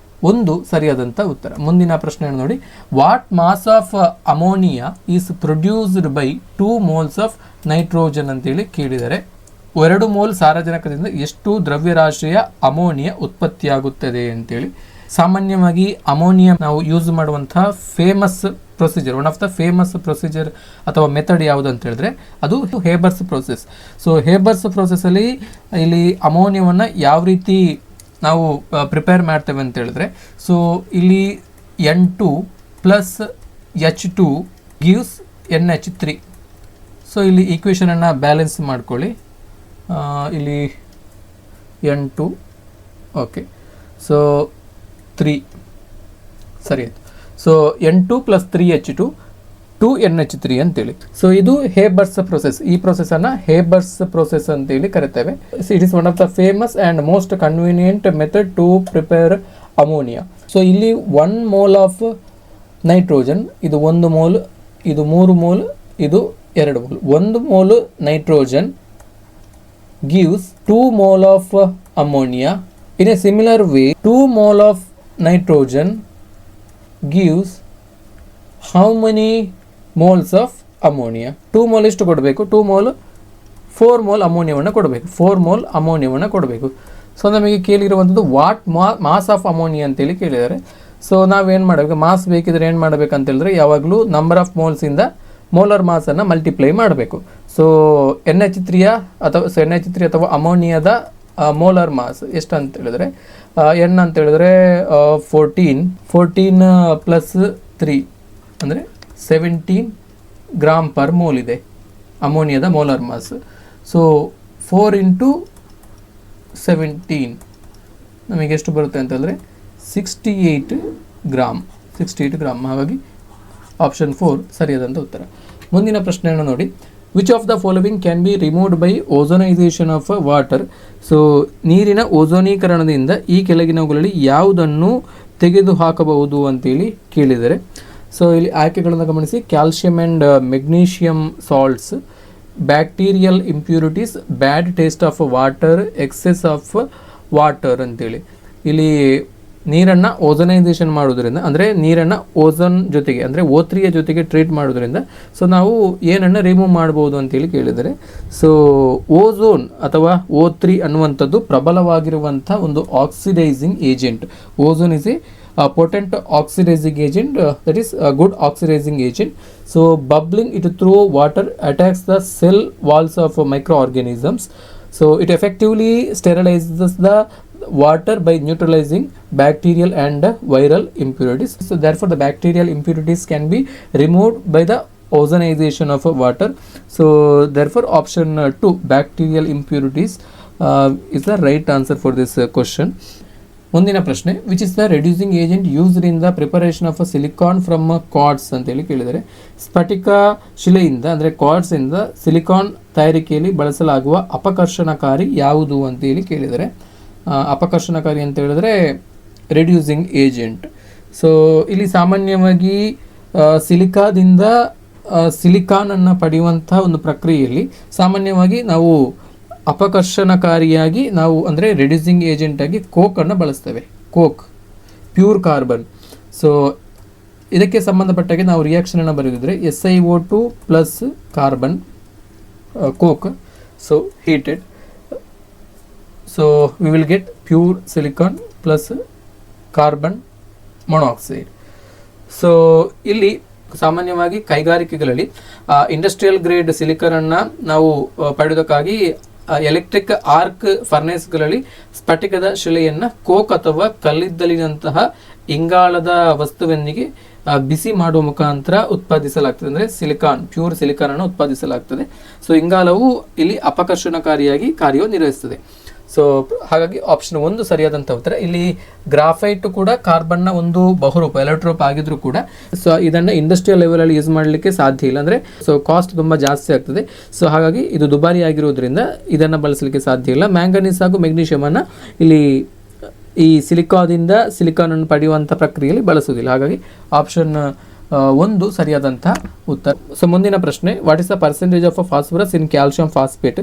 1 ಸರಿಯಾದಂಥ ಉತ್ತರ. ಮುಂದಿನ ಪ್ರಶ್ನೆಯನ್ನು ನೋಡಿ. What mass of ammonia is produced by 2 moles of nitrogen ಅಂತೇಳಿ ಕೇಳಿದರೆ 2 ಮೋಲ್ ಸಾರಜನಕದಿಂದ ಎಷ್ಟು ದ್ರವ್ಯರಾಶಿಯ ಅಮೋನಿಯಾ ಉತ್ಪತ್ತಿಯಾಗುತ್ತದೆ ಅಂತೇಳಿ. ಸಾಮಾನ್ಯವಾಗಿ ಅಮೋನಿಯಾ ನಾವು ಯೂಸ್ ಮಾಡುವಂತಹ famous procedure, one of the famous procedure ಅಥವಾ ಮೆಥಡ್ ಯಾವುದು ಅಂತ ಹೇಳಿದ್ರೆ ಅದು ಹೇಬರ್ಸ್ ಪ್ರೋಸೆಸ್. ಸೊ ಹೇಬರ್ಸ್ ಪ್ರೋಸೆಸ್ಸಲ್ಲಿ ಇಲ್ಲಿ ಅಮೋನಿಯಾವನ್ನು ಯಾವ ರೀತಿ ನಾವು ಪ್ರಿಪೇರ್ ಮಾಡ್ತೇವೆ ಅಂತ ಹೇಳಿದ್ರೆ, ಸೊ ಇಲ್ಲಿ N2 + H2 gives NH3. So ಇಲ್ಲಿ ಈಕ್ವೇಷನನ್ನು ಬ್ಯಾಲೆನ್ಸ್ ಮಾಡ್ಕೊಳ್ಳಿ. ಇಲ್ಲಿ N2 ಓಕೆ, ಸೊ 3 ಸರಿ ಆಯಿತು. ಸೊ N2 + 3H2 2NH3 ಅಂತೇಳಿ. ಸೊ ಇದು ಹೇಬರ್ಸ್ ಪ್ರೊಸೆಸ್. ಈ ಪ್ರೊಸೆಸನ್ನು ಹೇಬರ್ಸ್ ಪ್ರೊಸೆಸ್ ಅಂತೇಳಿ ಕರಿತೇವೆ. It is one of the famous and most convenient method to prepare ammonia. So ಇಲ್ಲಿ 1 ಮೋಲ್ ಆಫ್ ನೈಟ್ರೋಜನ್, ಇದು 1 ಮೋಲ್, ಇದು 3 ಮೋಲ್, ಇದು 2 mole. 1 mole nitrogen gives 2 mole of ammonia. In a similar way, 2 mole of nitrogen gives how many moles of ammonia? 2 mole ಎಷ್ಟು ಕೊಡಬೇಕು? 2 mole 4 mole ಅಮೋನಿಯಾವನ್ನು ಕೊಡಬೇಕು. 4 mole ಅಮೋನಿಯಾವನ್ನು ಕೊಡಬೇಕು. So ನಮಗೆ ಕೇಳಿರುವಂಥದ್ದು what mass of ammonia ಅಂತೇಳಿ ಕೇಳಿದ್ದಾರೆ. So ನಾವೇನು ಮಾಡಬೇಕು? ಮಾಸ್ ಬೇಕಿದ್ರೆ ಏನು ಮಾಡಬೇಕಂತ ಹೇಳಿದ್ರೆ ಯಾವಾಗಲೂ ನಂಬರ್ ಆಫ್ ಮೋಲ್ಸಿಂದ ಮೋಲಾರ್ ಮಾಸನ್ನು ಮಲ್ಟಿಪ್ಲೈ ಮಾಡಬೇಕು. ಸೊ NH3 ಅಥವಾ ಅಮೋನಿಯಾದ ಮೋಲಾರ್ ಮಾಸ್ ಎಷ್ಟು ಅಂತ ಹೇಳಿದ್ರೆ N ಅಂತ ಹೇಳಿದ್ರೆ 14 + 3 ಅಂದರೆ 17 ಗ್ರಾಮ್ ಪರ್ ಮೋಲ್ ಇದೆ ಅಮೋನಿಯಾದ ಮೋಲಾರ್ ಮಾಸ್. ಸೊ 4 × 17 ನಮಗೆ ಎಷ್ಟು ಬರುತ್ತೆ ಅಂತಂದರೆ 68 ಗ್ರಾಮ್. ಹಾಗಾಗಿ ಆಪ್ಷನ್ 4 ಸರಿಯಾದಂಥ ಉತ್ತರ. ಮುಂದಿನ ಪ್ರಶ್ನೆಯನ್ನು ನೋಡಿ. Which of the following can be removed by ozonisation of water? So ನೀರಿನ ಓಝೋನೀಕರಣದಿಂದ ಈ ಕೆಳಗಿನವುಗಳಲ್ಲಿ ಯಾವುದನ್ನು ತೆಗೆದು ಹಾಕಬಹುದು ಅಂತೇಳಿ ಕೇಳಿದರೆ. ಸೊ ಇಲ್ಲಿ ಆಯ್ಕೆಗಳನ್ನು ಗಮನಿಸಿ. Calcium and magnesium salts, bacterial impurities, bad taste of water, excess of water ಅಂತೇಳಿ. ಇಲ್ಲಿ ನೀರನ್ನು ಓಝೋನೈಸೇಷನ್ ಮಾಡೋದ್ರಿಂದ, ಅಂದರೆ ನೀರನ್ನು ಓಝೋನ್ ಜೊತೆಗೆ ಅಂದರೆ O3 ಜೊತೆಗೆ ಟ್ರೀಟ್ ಮಾಡೋದ್ರಿಂದ ಸೊ ನಾವು ಏನನ್ನು ರಿಮೂವ್ ಮಾಡ್ಬೋದು ಅಂತೇಳಿ ಕೇಳಿದರೆ. ಸೊ ಓಝೋನ್ ಅಥವಾ O3 ಅನ್ನುವಂಥದ್ದು ಪ್ರಬಲವಾಗಿರುವಂಥ ಒಂದು oxidising agent. Ozone is A potent oxidizing agent, that is a good oxidizing agent. So bubbling it through water attacks the cell walls of microorganisms. So it effectively sterilizes the water by neutralizing bacterial and viral impurities. So therefore the bacterial impurities can be removed by the ozonization of water. So therefore option 2 bacterial impurities is the right answer for this question. ಮುಂದಿನ ಪ್ರಶ್ನೆ, which is the reducing agent used in the preparation of silicon from quartz ಅಂತೇಳಿ ಕೇಳಿದರೆ. ಸ್ಫಟಿಕ ಶಿಲೆಯಿಂದ ಅಂದರೆ ಕ್ವಾರ್ಟ್ಸಿಂದ silicon ತಯಾರಿಕೆಯಲ್ಲಿ ಬಳಸಲಾಗುವ ಅಪಕರ್ಷಣಕಾರಿ ಯಾವುದು ಅಂತೇಳಿ ಕೇಳಿದರೆ. ಅಪಕರ್ಷಣಕಾರಿ ಅಂತ ಹೇಳಿದ್ರೆ ರೆಡ್ಯೂಸಿಂಗ್ ಏಜೆಂಟ್. ಸೊ ಇಲ್ಲಿ ಸಾಮಾನ್ಯವಾಗಿ ಸಿಲಿಕಾದಿಂದ ಸಿಲಿಕಾನನ್ನು ಪಡೆಯುವಂಥ ಒಂದು ಪ್ರಕ್ರಿಯೆಯಲ್ಲಿ ಸಾಮಾನ್ಯವಾಗಿ ನಾವು ಅಪಕರ್ಷಣಕಾರಿಯಾಗಿ ನಾವು ಅಂದರೆ ರೆಡ್ಯೂಸಿಂಗ್ ಏಜೆಂಟಾಗಿ ಕೋಕನ್ನು ಬಳಸ್ತೇವೆ. Coke, pure carbon. ಸೊ ಇದಕ್ಕೆ ಸಂಬಂಧಪಟ್ಟಾಗೆ ನಾವು ರಿಯಾಕ್ಷನನ್ನು ಬರೆದಿದ್ರೆ SiO2 plus carbon coke, so heated. So we will get pure silicon plus carbon monoxide. So ಇಲ್ಲಿ ಸಾಮಾನ್ಯವಾಗಿ ಕೈಗಾರಿಕೆಗಳಲ್ಲಿ ಇಂಡಸ್ಟ್ರಿಯಲ್ ಗ್ರೇಡ್ ಸಿಲಿಕಾನನ್ನು ನಾವು ಪಡೆಯೋದಕ್ಕಾಗಿ ಎಲೆಕ್ಟ್ರಿಕ್ ಆರ್ಕ್ ಫರ್ನೇಸ್ಗಳಲ್ಲಿ ಸ್ಫಟಿಕದ ಶಿಲೆಯನ್ನು ಕೋಕ್ ಅಥವಾ ಕಲ್ಲಿದ್ದಲಿನಂತಹ ಇಂಗಾಲದ ವಸ್ತುವಿನೊಂದಿಗೆ ಬಿಸಿ ಮಾಡುವ ಮುಖಾಂತರ ಉತ್ಪಾದಿಸಲಾಗ್ತದೆ. ಅಂದರೆ ಸಿಲಿಕಾನ್, ಪ್ಯೂರ್ ಸಿಲಿಕಾನನ್ನು ಉತ್ಪಾದಿಸಲಾಗ್ತದೆ. ಸೊ ಇಂಗಾಲವು ಇಲ್ಲಿ ಅಪಕರ್ಷಣಕಾರಿಯಾಗಿ ಕಾರ್ಯನಿರ್ವಹಿಸ್ತದೆ. ಸೊ ಹಾಗಾಗಿ ಆಪ್ಷನ್ 1 ಸರಿಯಾದಂಥ ಉತ್ತರ. ಇಲ್ಲಿ ಗ್ರಾಫೈಟ್ ಕೂಡ ಕಾರ್ಬನ್ನ ಒಂದು ಬಹುರೂಪ, ಎಲೆಕ್ಟ್ರೋಪ್ ಆಗಿದ್ರು ಕೂಡ ಸೊ ಇದನ್ನು ಇಂಡಸ್ಟ್ರಿಯಲ್ ಲೆವೆಲಲ್ಲಿ ಯೂಸ್ ಮಾಡಲಿಕ್ಕೆ ಸಾಧ್ಯ ಇಲ್ಲ. ಅಂದರೆ ಸೊ ಕಾಸ್ಟ್ ತುಂಬ ಜಾಸ್ತಿ ಆಗ್ತದೆ. ಸೊ ಹಾಗಾಗಿ ಇದು ದುಬಾರಿ ಆಗಿರೋದ್ರಿಂದ ಇದನ್ನು ಬಳಸಲಿಕ್ಕೆ ಸಾಧ್ಯ ಇಲ್ಲ. ಮ್ಯಾಂಗನೀಸ್ ಹಾಗೂ ಮೆಗ್ನೀಷಿಯಮನ್ನು ಇಲ್ಲಿ ಈ ಸಿಲಿಕಾದಿಂದ ಸಿಲಿಕಾನನ್ನು ಪಡೆಯುವಂಥ ಪ್ರಕ್ರಿಯೆಯಲ್ಲಿ ಬಳಸುವುದಿಲ್ಲ. ಹಾಗಾಗಿ ಆಪ್ಷನ್ 1 ಸರಿಯಾದಂಥ ಉತ್ತರ. ಸೊ ಮುಂದಿನ ಪ್ರಶ್ನೆ, what is the percentage of phosphorus in calcium phosphate?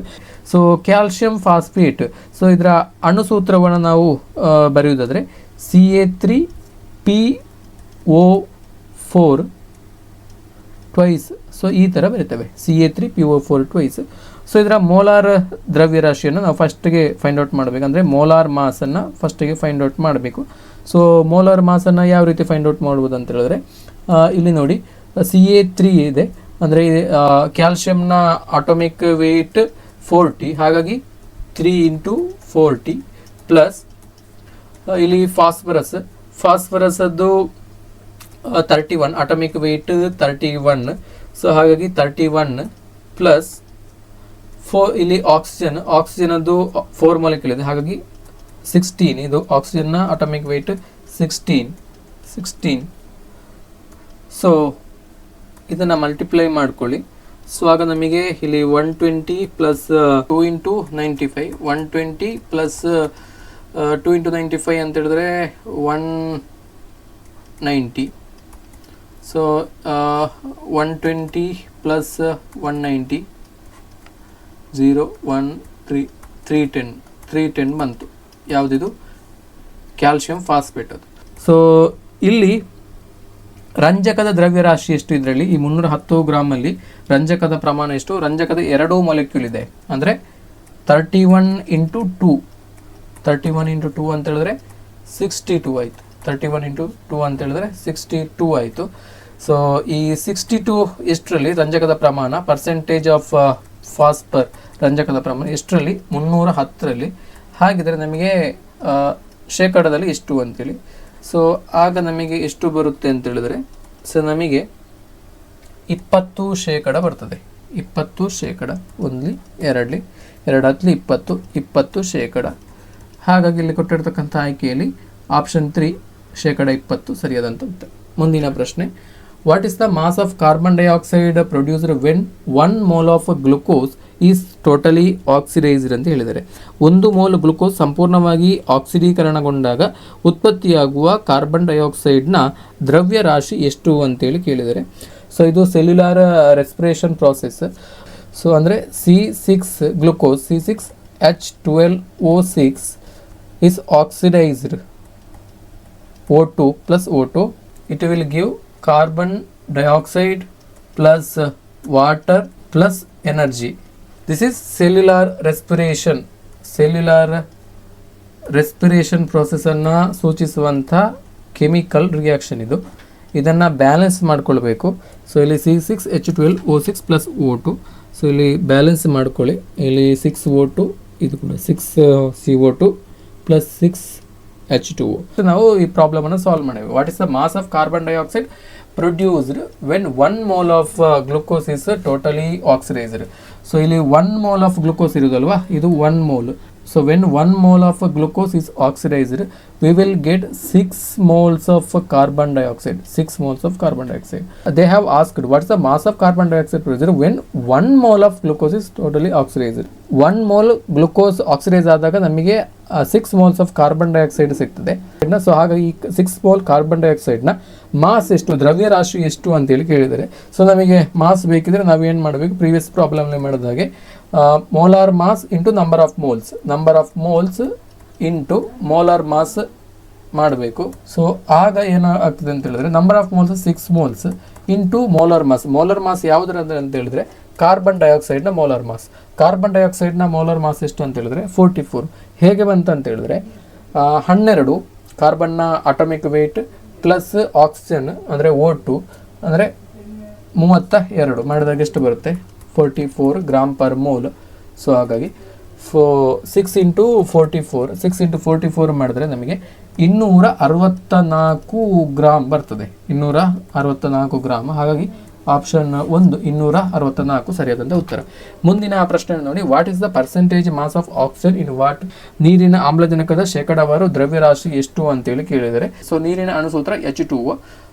So calcium phosphate, so ಇದರ ಅಣುಸೂತ್ರವನ್ನು ನಾವು ಬರೆಯುವುದಾದರೆ Ca3PO4 ಟ್ವೈಸ್. ಸೊ ಈ ಥರ ಬರೀತೇವೆ, Ca3PO4 ಟ್ವೈಸ್. ಸೊ ಇದರ ಮೋಲಾರ್ ದ್ರವ್ಯರಾಶಿಯನ್ನು ನಾವು ಫಸ್ಟಿಗೆ ಫೈಂಡ್ ಔಟ್ ಮಾಡಬೇಕು. ಅಂದರೆ ಮೋಲಾರ್ ಮಾಸನ್ನು ಫಸ್ಟಿಗೆ ಫೈಂಡ್ ಔಟ್ ಮಾಡಬೇಕು. ಸೊ ಮೋಲಾರ್ ಮಾಸನ್ನು ಯಾವ ರೀತಿ ಫೈಂಡ್ ಔಟ್ ಮಾಡ್ಬೋದು ಅಂತ ಹೇಳಿದ್ರೆ, ಇಲ್ಲಿ ನೋಡಿ Ca3 ಇದೆ, ಅಂದರೆ ಕ್ಯಾಲ್ಸಿಯಂನ ಅಟೋಮಿಕ್ ವೇಟ್ 40, ಹಾಗಾಗಿ 3 × 40 ಪ್ಲಸ್ ಇಲ್ಲಿ ಫಾಸ್ಫರಸದ್ದು 31, ಅಟೋಮಿಕ್ ವೇಟ್ 31. ಸೊ ಹಾಗಾಗಿ 31 ಪ್ಲಸ್ ಇಲ್ಲಿ ಆಕ್ಸಿಜನದ್ದು 4 ಮಾಲಿಕ್ಯೂಲ್ ಇದೆ, ಹಾಗಾಗಿ 16. ಇದು ಆಕ್ಸಿಜನ್ನ ಅಟೋಮಿಕ್ ವೇಟ್ 16. ಸೊ ಇದನ್ನು ಮಲ್ಟಿಪ್ಲೈ ಮಾಡ್ಕೊಳ್ಳಿ. ಸೊ ಆಗ ನಮಗೆ ಇಲ್ಲಿ 120 ಪ್ಲಸ್ 2 × 95, 120 ಪ್ಲಸ್ 2 × 95 ಅಂತ ಹೇಳಿದ್ರೆ 190. ಸೊ 120 ಪ್ಲಸ್ 190 0 1 310 ಬಂತು. ಯಾವುದಿದು? ಕ್ಯಾಲ್ಸಿಯಂ ಫಾಸ್ಫೇಟ್ ಅದು. ಸೊ ಇಲ್ಲಿ ರಂಜಕದ ದ್ರವ್ಯರಾಶಿ ಎಷ್ಟು? ಇದರಲ್ಲಿ ಈ 310 ಗ್ರಾಮಲ್ಲಿ ರಂಜಕದ ಪ್ರಮಾಣ ಎಷ್ಟು? ರಂಜಕದ 2 ಮಾಲಿಕ್ಯೂಲ್ ಇದೆ, ಅಂದರೆ 31 × 2 ಅಂತ ಹೇಳಿದ್ರೆ 62 ಆಯಿತು. 31 × 2 ಅಂತ ಹೇಳಿದ್ರೆ 62 ಆಯಿತು. ಸೊ ಈ 62 ಎಷ್ಟರಲ್ಲಿ ರಂಜಕದ ಪ್ರಮಾಣ, ಪರ್ಸೆಂಟೇಜ್ ಆಫ್ ಫಾಸ್ಫರ್ ರಂಜಕದ ಪ್ರಮಾಣ ಎಷ್ಟರಲ್ಲಿ? 310ರಲ್ಲಿ. ಹಾಗಿದ್ರೆ ನಮಗೆ ಶೇಕಡದಲ್ಲಿ ಎಷ್ಟು ಅಂತೇಳಿ. ಸೊ ಆಗ ನಮಗೆ ಎಷ್ಟು ಬರುತ್ತೆ ಅಂತ ಹೇಳಿದ್ರೆ, ಸೊ ನಮಗೆ 20% ಬರ್ತದೆ. 20%, 1 2 2 10 20%. ಹಾಗಾಗಿ ಇಲ್ಲಿ ಕೊಟ್ಟಿರ್ತಕ್ಕಂಥ ಆಯ್ಕೆಯಲ್ಲಿ ಆಪ್ಷನ್ 3 20% ಸರಿಯಾದಂಥ ಉತ್ತರ. ಮುಂದಿನ ಪ್ರಶ್ನೆ, what is the mass of carbon dioxide produced when 1 mole of glucose is totally oxidised ಅಂತ ಹೇಳಿದ್ದಾರೆ. 1 ಮೋಲ್ ಗ್ಲುಕೋಸ್ ಸಂಪೂರ್ಣವಾಗಿ ಆಕ್ಸಿಡೀಕರಣಗೊಂಡಾಗ ಉತ್ಪತ್ತಿಯಾಗುವ ಕಾರ್ಬನ್ ಡೈಆಕ್ಸೈಡ್ನ ದ್ರವ್ಯ ರಾಶಿ ಎಷ್ಟು ಅಂತೇಳಿ ಕೇಳಿದ್ದಾರೆ. ಸೊ ಇದು ಸೆಲ್ಯುಲಾರ್ ರೆಸ್ಪಿರೇಷನ್ ಪ್ರಾಸೆಸ್. ಸೊ ಅಂದರೆ C6 glucose C6H12O6 is oxidized O2 plus O2. It will give carbon dioxide plus water plus energy. This is cellular respiration process ಅನ್ನು ಸೂಚಿಸುವಂಥ ಕೆಮಿಕಲ್ ರಿಯಾಕ್ಷನ್ ಇದು. ಇದನ್ನು ಬ್ಯಾಲೆನ್ಸ್ ಮಾಡ್ಕೊಳ್ಬೇಕು. ಸೊ ಇಲ್ಲಿ C6H12O6 plus O2. So ಇಲ್ಲಿ balance ಮಾಡ್ಕೊಳ್ಳಿ. ಇಲ್ಲಿ 6O2, ಇದು ಕೂಡ 6CO2 ಪ್ಲಸ್ 6H2O. ಸೊ ನಾವು ಈ ಪ್ರಾಬ್ಲಮನ್ನು ಸಾಲ್ವ್ ಮಾಡಬೇಕು. What is the mass of carbon dioxide produced when 1 mole of glucose is totally oxidised. So ಇಲ್ಲಿ 1 ಮೋಲ್ ಆಫ್ ಗ್ಲುಕೋಸ್ ಇರುವುದಲ್ವಾ, ಇದು 1 mole. So when 1 mole of glucose is oxidized, we will get 6 moles of carbon dioxide. 6 moles of carbon dioxide. They have asked what is the mass of carbon dioxide produced when 1 mole of glucose is totally oxidized. 1 mole glucose oxidize ಆದಾಗ ನಮಗೆ 6 moles of carbon dioxide ಸಿಗ್ತದೆ. So ಹಾಗಾಗಿ 6 mole carbon ಡೈಆಕ್ಸೈಡ್ನ mass ಎಷ್ಟು, ದ್ರವ್ಯರಾಶಿ ಎಷ್ಟು ಅಂತೇಳಿ ಕೇಳಿದರೆ, so ನಮಗೆ ಮಾಸ್ ಬೇಕಿದ್ರೆ ನಾವೇನು ಮಾಡಬೇಕು, ಪ್ರೀವಿಯಸ್ ಪ್ರಾಬ್ಲಮ್ಲಿ ಮಾಡಿದ ಹಾಗೆ molar mass into number of moles into molar mass ಮಾಡಬೇಕು. ಸೊ ಆಗ ಏನಾಗ್ತದೆ ಅಂತ ಹೇಳಿದ್ರೆ number of moles 6 moles into molar mass ಯಾವುದರ ಅಂತ ಹೇಳಿದ್ರೆ ಕಾರ್ಬನ್ ಡೈಆಕ್ಸೈಡ್ನ ಮೋಲಾರ್ ಮಾಸ್ ಎಷ್ಟು ಅಂತ ಹೇಳಿದ್ರೆ 44. ಹೇಗೆ ಬಂತ ಅಂತ ಹೇಳಿದ್ರೆ 12 ಕಾರ್ಬನ್ನ ಅಟಾಮಿಕ್ ವೇಟ್ ಪ್ಲಸ್ ಆಕ್ಸಿಜನ್ ಅಂದರೆ O2 ಅಂದರೆ 32 ಮಾಡಿದಾಗ ಎಷ್ಟು ಬರುತ್ತೆ 44 ಗ್ರಾಮ್ ಪರ್ ಮೋಲ್. ಸೊ ಹಾಗಾಗಿ 6 ಇಂಟು 44 ಮಾಡಿದ್ರೆ ನಮಗೆ 264 ಗ್ರಾಮ್ ಬರ್ತದೆ, 264 ಗ್ರಾಮ್. ಹಾಗಾಗಿ ಆಪ್ಷನ್ 1 264 ಸರಿಯಾದಂಥ ಉತ್ತರ. ಮುಂದಿನ ಪ್ರಶ್ನೆ ನೋಡಿ, what is the percentage mass of oxygen in water? ನೀರಿನ ಆಮ್ಲಜನಕದ ಶೇಕಡಾವಾರು ದ್ರವ್ಯರಾಶಿ ಎಷ್ಟು ಅಂತೇಳಿ ಕೇಳಿದರೆ, ಸೊ ನೀರಿನ ಅಣುಸೂತ್ರ H2O,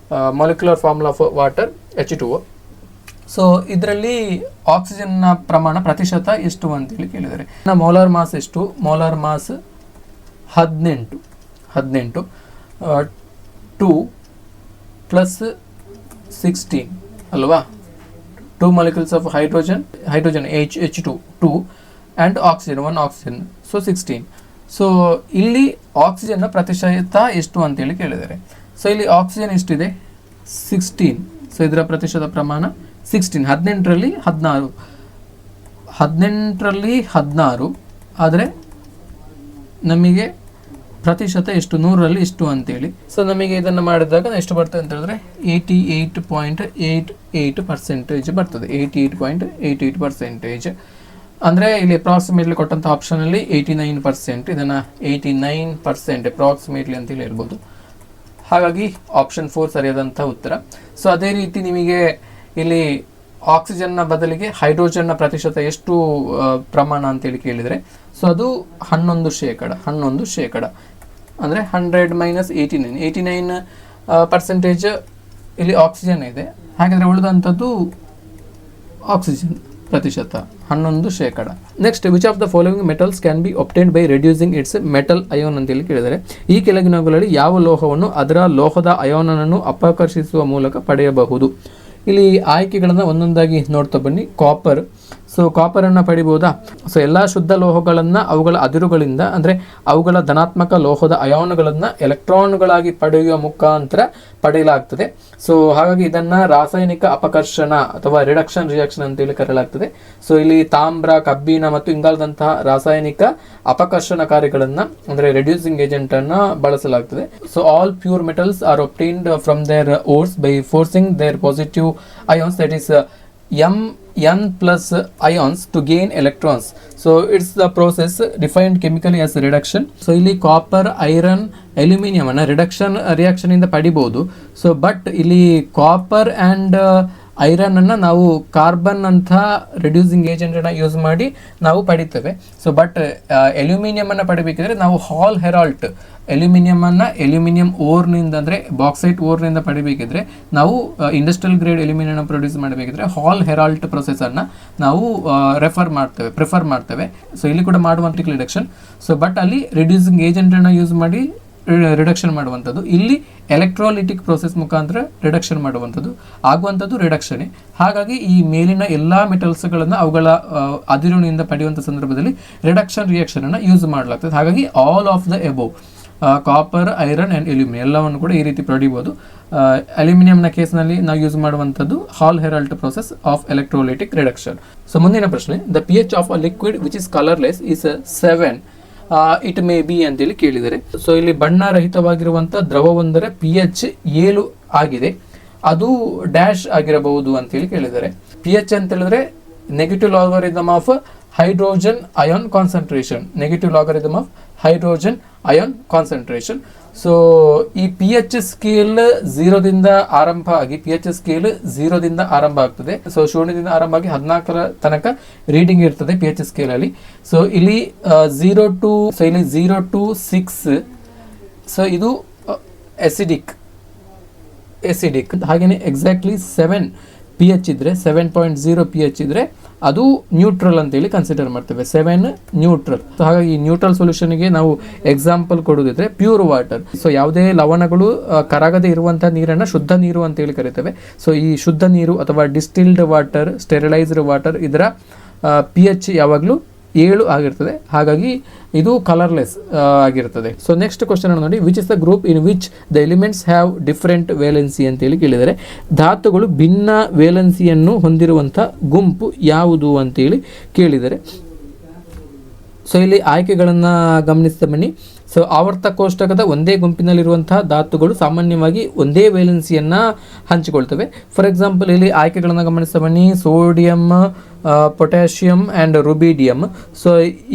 molecular formula of water H2O. So ಇದರಲ್ಲಿ ಆಕ್ಸಿಜನ್ನ ಪ್ರಮಾಣ ಪ್ರತಿಶತ ಎಷ್ಟು ಅಂತೇಳಿ ಕೇಳಿದರೆ, ಮೋಲಾರ್ ಮಾಸ್ ಎಷ್ಟು, ಮೋಲಾರ್ ಮಾಸ್ 18 2 ಪ್ಲಸ್ 16 ಅಲ್ವಾ, 2 molecules of hydrogen H2 2 and oxygen 1 oxygen, so 16. So ಇಲ್ಲಿ ಆಕ್ಸಿಜನ್ನ ಪ್ರತಿಶತ ಎಷ್ಟು ಅಂತೇಳಿ ಕೇಳಿದ್ದಾರೆ. ಸೊ ಇಲ್ಲಿ ಆಕ್ಸಿಜನ್ ಎಷ್ಟಿದೆ 16, ಸೊ ಇದರ ಪ್ರತಿಶತ ಪ್ರಮಾಣ 16. 18ರಲ್ಲಿ 16 ಆದರೆ ನಮಗೆ ಪ್ರತಿಶತ ಎಷ್ಟು, 100ರಲ್ಲಿ ಎಷ್ಟು ಅಂತೇಳಿ. ಸೊ ನಮಗೆ ಇದನ್ನು ಮಾಡಿದಾಗ ಎಷ್ಟು ಬರ್ತದೆ ಅಂತ ಹೇಳಿದ್ರೆ 88.88% ಬರ್ತದೆ, 88.88%. ಅಂದರೆ ಇಲ್ಲಿ ಅಪ್ರಾಕ್ಸಿಮೇಟ್ಲಿ ಕೊಟ್ಟಂಥ ಆಪ್ಷನಲ್ಲಿ 89%, ಇದನ್ನು 89% ಅಪ್ರಾಕ್ಸಿಮೇಟ್ಲಿ ಅಂತೇಳಿ ಹೇಳ್ಬೋದು. ಹಾಗಾಗಿ ಆಪ್ಷನ್ 4 ಸರಿಯಾದಂಥ ಉತ್ತರ. ಸೊ ಅದೇ ರೀತಿ ನಿಮಗೆ ಇಲ್ಲಿ ಆಕ್ಸಿಜನ್ನ ಬದಲಿಗೆ ಹೈಡ್ರೋಜನ್ನ ಪ್ರತಿಶತ ಎಷ್ಟು ಪ್ರಮಾಣ ಅಂತೇಳಿ ಕೇಳಿದರೆ, ಸೊ ಅದು 11% ಅಂದರೆ 100 ಮೈನಸ್ 89% ಇಲ್ಲಿ ಆಕ್ಸಿಜನ್ ಇದೆ. ಹಾಗಾದರೆ ಉಳಿದಂಥದ್ದು ಆಕ್ಸಿಜನ್ ಪ್ರತಿಶತ 11%. Next, which of the following metals can be obtained by reducing its metal ion ಅಂತೇಳಿ ಕೇಳಿದರೆ, ಈ ಕೆಳಗಿನವುಗಳಲ್ಲಿ ಯಾವ ಲೋಹವನ್ನು ಅದರ ಲೋಹದ ಅಯೋನನ್ನು ಅಪಕರ್ಷಿಸುವ ಮೂಲಕ ಪಡೆಯಬಹುದು? ಇಲ್ಲಿ ಆಯ್ಕೆಗಳನ್ನು ಒಂದೊಂದಾಗಿ ನೋಡ್ತಾ ಬನ್ನಿ. ಕಾಪರ್, ಸೊ ಕಾಪರನ್ನು ಪಡಿಬೋದಾ? ಸೊ ಎಲ್ಲ ಶುದ್ಧ ಲೋಹಗಳನ್ನು ಅವುಗಳ ಅದಿರುಗಳಿಂದ ಅಂದರೆ ಅವುಗಳ ಧನಾತ್ಮಕ ಲೋಹದ ಅಯಾನುಗಳನ್ನು ಎಲೆಕ್ಟ್ರಾನ್ಗಳಾಗಿ ಪಡೆಯುವ ಮುಖಾಂತರ ಪಡೆಯಲಾಗ್ತದೆ. ಸೊ ಹಾಗಾಗಿ ಇದನ್ನು ರಾಸಾಯನಿಕ ಅಪಕರ್ಷಣ ಅಥವಾ ರಿಡಕ್ಷನ್ ರಿಯಾಕ್ಷನ್ ಅಂತೇಳಿ ಕರೆಯಲಾಗ್ತದೆ. ಸೊ ಇಲ್ಲಿ ತಾಮ್ರ, ಕಬ್ಬಿಣ ಮತ್ತು ಇಂಗಾಲದಂತಹ ರಾಸಾಯನಿಕ ಅಪಕರ್ಷಣಕಾರಿಗಳನ್ನು ಅಂದರೆ ರೆಡ್ಯೂಸಿಂಗ್ ಏಜೆಂಟನ್ನು ಬಳಸಲಾಗ್ತದೆ. So all pure metals are obtained from their ores by forcing their positive ions, that is Mn plus ions to gain electrons. So it's the process defined chemically as reduction. So ಇಲ್ಲಿ copper, iron, aluminium ಅನ್ನು reduction reaction ಇಂದ ಪಡಿಬಹುದು. So but ಇಲ್ಲಿ copper and iron ಅನ್ನು ನಾವು carbon ಅಂತ reducing agent ಅನ್ನು use ಮಾಡಿ ನಾವು ಪಡಿತೇವೆ. ಸೊ ಬಟ್ ಅಲ್ಯೂಮಿನಿಯಂ ಅನ್ನು ಪಡಿಬೇಕಿದ್ರೆ ನಾವು ಹಾಲ್ ಹೆರಾಲ್ಟ್ ಅಲ್ಯೂಮಿನಿಯಂ ಓರ್ನಿಂದ ಅಂದರೆ ಬಾಕ್ಸೈಟ್ ಓರ್ನಿಂದ ಪಡಿಬೇಕಿದ್ರೆ ನಾವು ಇಂಡಸ್ಟ್ರಿಯಲ್ ಗ್ರೇಡ್ ಅಲ್ಯೂಮಿನಿಯಂ ಪ್ರೊಡ್ಯೂಸ್ ಮಾಡಬೇಕಿದ್ರೆ ಹಾಲ್ ಹೆರಾಲ್ಟ್ ಪ್ರೊಸೆಸರ್ನ ನಾವು ಪ್ರಿಫರ್ ಮಾಡ್ತೇವೆ. ಸೊ ಇಲ್ಲಿ ಕೂಡ ಮಾಡುವಂಥ ರಿಡಕ್ಷನ್. ಸೊ ಬಟ್ ಅಲ್ಲಿ ರಿಡ್ಯೂಸಿಂಗ್ ಏಜೆಂಟನ್ನು ಯೂಸ್ ಮಾಡಿ ರಿಡಕ್ಷನ್ ಮಾಡುವಂಥದ್ದು, ಇಲ್ಲಿ ಎಲೆಕ್ಟ್ರೋಲಿಟಿಕ್ ಪ್ರೋಸೆಸ್ ಮುಖಾಂತರ ರಿಡಕ್ಷನ್ ಮಾಡುವಂಥದ್ದು ಆಗುವಂಥದ್ದು ರಿಡಕ್ಷನೇ. ಹಾಗಾಗಿ ಈ ಮೇಲಿನ ಎಲ್ಲ ಮೆಟಲ್ಸ್ಗಳನ್ನು ಅವುಗಳ ಅದಿರುಣಿಂದ ಪಡೆಯುವಂಥ ಸಂದರ್ಭದಲ್ಲಿ ರಿಡಕ್ಷನ್ ರಿಯಾಕ್ಷನ್ ಅನ್ನು ಯೂಸ್ ಮಾಡಲಾಗ್ತದೆ. ಹಾಗಾಗಿ all of the above copper, iron and aluminium ಎಲ್ಲವನ್ನು ಕೂಡ ಈ ರೀತಿ ಪಡಿಬೋದು. ಅಲ್ಯೂಮಿನಿಯಂನ ಕೇಸ್ನಲ್ಲಿ ನಾವು ಯೂಸ್ ಮಾಡುವಂಥದ್ದು Hall Heroult process of electrolytic reduction. So ಮುಂದಿನ ಪ್ರಶ್ನೆ, the pH of a liquid which is colourless is 7 it may be ಅಂತೇಳಿ ಕೇಳಿದರೆ. ಸೊ ಇಲ್ಲಿ ಬಣ್ಣರಹಿತವಾಗಿರುವಂಥ ದ್ರವವೊಂದರ pH 7 ಆಗಿದೆ, ಅದು ಡ್ಯಾಶ್ ಆಗಿರಬಹುದು ಅಂತೇಳಿ ಕೇಳಿದ್ದಾರೆ. pH ಅಂತ ಹೇಳಿದ್ರೆ negative logarithm of hydrogen ion concentration. So ಈ pH ಸ್ಕೇಲ್ 0ದಿಂದ ಆರಂಭ ಆಗಿ ಆಗ್ತದೆ. ಸೊ 0ದಿಂದ ಆರಂಭ ಆಗಿ 14ರ ತನಕ ರೀಡಿಂಗ್ ಇರ್ತದೆ pH ಸ್ಕೇಲ್ ಅಲ್ಲಿ. ಸೊ ಇಲ್ಲಿ 0 to 6, ಸೊ ಇದು ಎಸಿಡಿಕ್. ಹಾಗೆಯೇ ಎಕ್ಸಾಕ್ಟ್ಲಿ 7 pH ಇದ್ರೆ 7.0 pH ಇದ್ರೆ ಅದು ನ್ಯೂಟ್ರಲ್ ಅಂತೇಳಿ ಕನ್ಸಿಡರ್ ಮಾಡ್ತೇವೆ. 7 ನ್ಯೂಟ್ರಲ್. ಸೊ ಹಾಗಾಗಿ ಈ ನ್ಯೂಟ್ರಲ್ ಸೊಲ್ಯೂಷನ್ಗೆ ನಾವು ಎಕ್ಸಾಂಪಲ್ ಕೊಡೋದಿದ್ರೆ ಪ್ಯೂರ್ ವಾಟರ್. ಸೊ ಯಾವುದೇ ಲವಣಗಳು ಕರಗದೆ ಇರುವಂತಹ ನೀರನ್ನು ಶುದ್ಧ ನೀರು ಅಂತೇಳಿ ಕರಿತೇವೆ. ಸೊ ಈ ಶುದ್ಧ ನೀರು ಅಥವಾ ಡಿಸ್ಟಿಲ್ಡ್ ವಾಟರ್, ಸ್ಟೆರಿಲೈಸ್ಡ್ ವಾಟರ್, ಇದರ pH ಯಾವಾಗಲೂ 7 ಆಗಿರ್ತದೆ. ಹಾಗಾಗಿ ಇದು ಕಲರ್ಲೆಸ್ ಆಗಿರ್ತದೆ. ಸೊ ನೆಕ್ಸ್ಟ್ ಕ್ವಶನ್ ನೋಡಿ, which is the group in which the elements have different valency ಅಂತೇಳಿ ಕೇಳಿದರೆ, ಧಾತುಗಳು ಭಿನ್ನ ವೇಲೆನ್ಸಿಯನ್ನು ಹೊಂದಿರುವಂಥ ಗುಂಪು ಯಾವುದು ಅಂತೇಳಿ ಕೇಳಿದರೆ. ಸೊ ಇಲ್ಲಿ ಆಯ್ಕೆಗಳನ್ನು ಗಮನಿಸ್ತಾ ಬನ್ನಿ. ಸೊ ಆವರ್ತ ಕೋಷ್ಟಕದ ಒಂದೇ ಗುಂಪಿನಲ್ಲಿರುವಂತಹ ಧಾತುಗಳು ಸಾಮಾನ್ಯವಾಗಿ ಒಂದೇ ವೇಲೆನ್ಸಿಯನ್ನು ಹಂಚಿಕೊಳ್ತವೆ. ಫಾರ್ ಎಕ್ಸಾಂಪಲ್ ಇಲ್ಲಿ ಆಯ್ಕೆಗಳನ್ನು ಗಮನಿಸ್ತಾ ಬನ್ನಿ. Sodium, potassium and ರುಬಿಡಿಯಂ. ಸೊ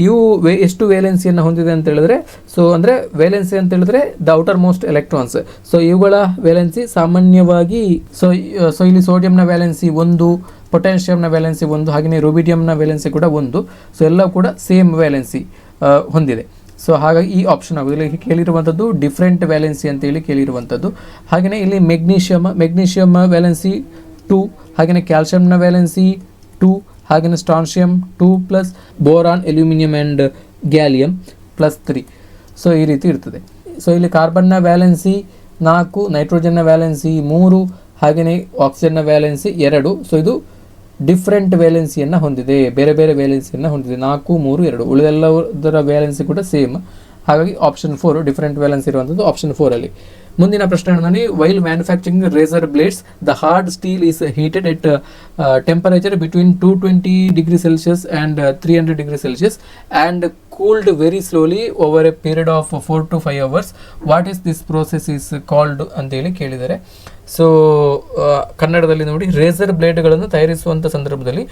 ಇವು ಎಷ್ಟು ವೇಲೆನ್ಸಿಯನ್ನು ಹೊಂದಿದೆ ಅಂತ ಹೇಳಿದ್ರೆ, ಸೊ ಅಂದರೆ ವೇಲೆನ್ಸಿ ಅಂತ ಹೇಳಿದ್ರೆ the outer most electrons. So ಇವುಗಳ ವೇಲೆನ್ಸಿ ಸಾಮಾನ್ಯವಾಗಿ ಸೊ ಇಲ್ಲಿ ಸೋಡಿಯಂನ ವ್ಯಾಲೆನ್ಸಿ 1, ಪೊಟ್ಯಾಷಿಯಂನ ವ್ಯಾಲೆನ್ಸಿ 1, ಹಾಗೆಯೇ ರುಬಿಡಿಯಂನ ವ್ಯಾಲೆನ್ಸಿ ಕೂಡ 1. ಸೊ ಎಲ್ಲ ಕೂಡ ಸೇಮ್ ವ್ಯಾಲೆನ್ಸಿ ಹೊಂದಿದೆ. ಸೊ ಹಾಗಾಗಿ ಈ ಆಪ್ಷನ್ ಆಗೋದಿಲ್ಲ. ಇಲ್ಲಿ ಕೇಳಿರುವಂಥದ್ದು ಡಿಫ್ರೆಂಟ್ ವ್ಯಾಲೆನ್ಸಿ ಅಂತೇಳಿ ಕೇಳಿರುವಂಥದ್ದು. ಹಾಗೆಯೇ ಇಲ್ಲಿ ಮೆಗ್ನೀಷಿಯಮ್ ವ್ಯಾಲೆನ್ಸಿ 2, ಹಾಗೆಯೇ ಕ್ಯಾಲ್ಸಿಯಂನ ವ್ಯಾಲೆನ್ಸಿ 2, ಹಾಗೆಯೇ ಸ್ಟ್ರಾನ್ಷಿಯಂ 2+, boron, aluminium and gallium +3. So ಈ ರೀತಿ ಇರ್ತದೆ. ಸೊ ಇಲ್ಲಿ ಕಾರ್ಬನ್ನ ವ್ಯಾಲೆನ್ಸಿ 4, ನೈಟ್ರೋಜನ್ನ ವ್ಯಾಲೆನ್ಸಿ 3, ಹಾಗೆಯೇ ಆಕ್ಸಿಜನ್ನ ವ್ಯಾಲೆನ್ಸಿ 2. ಸೊ ಇದು ಡಿಫ್ರೆಂಟ್ ವ್ಯಾಲೆನ್ಸಿಯನ್ನು ಹೊಂದಿದೆ, ಬೇರೆ ಬೇರೆ ವ್ಯಾಲೆನ್ಸಿಯನ್ನು ಹೊಂದಿದೆ. 4, 3, 2 ಉಳಿದೆಲ್ಲದರ ವ್ಯಾಲೆನ್ಸಿ ಕೂಡ ಸೇಮ್. ಹಾಗಾಗಿ ಆಪ್ಷನ್ 4 ಡಿಫ್ರೆಂಟ್ ವ್ಯಾಲೆನ್ಸಿ ಇರುವಂಥದ್ದು ಆಪ್ಷನ್ 4 ಅಲ್ಲಿ. ಮುಂದಿನ ಪ್ರಶ್ನೆ ನೋಡಿ, while manufacturing razor blades the hard steel is heated at temperature between 220 degree Celsius and 300 degree Celsius and cooled very slowly over a period of 4 to 5 hours. What is this process is called ಅಂತೇಳಿ ಕೇಳಿದ್ದಾರೆ. So ಕನ್ನಡದಲ್ಲಿ ನೋಡಿ, racer ಬ್ಲೇಡ್ಗಳನ್ನು ತಯಾರಿಸುವಂಥ ಸಂದರ್ಭದಲ್ಲಿ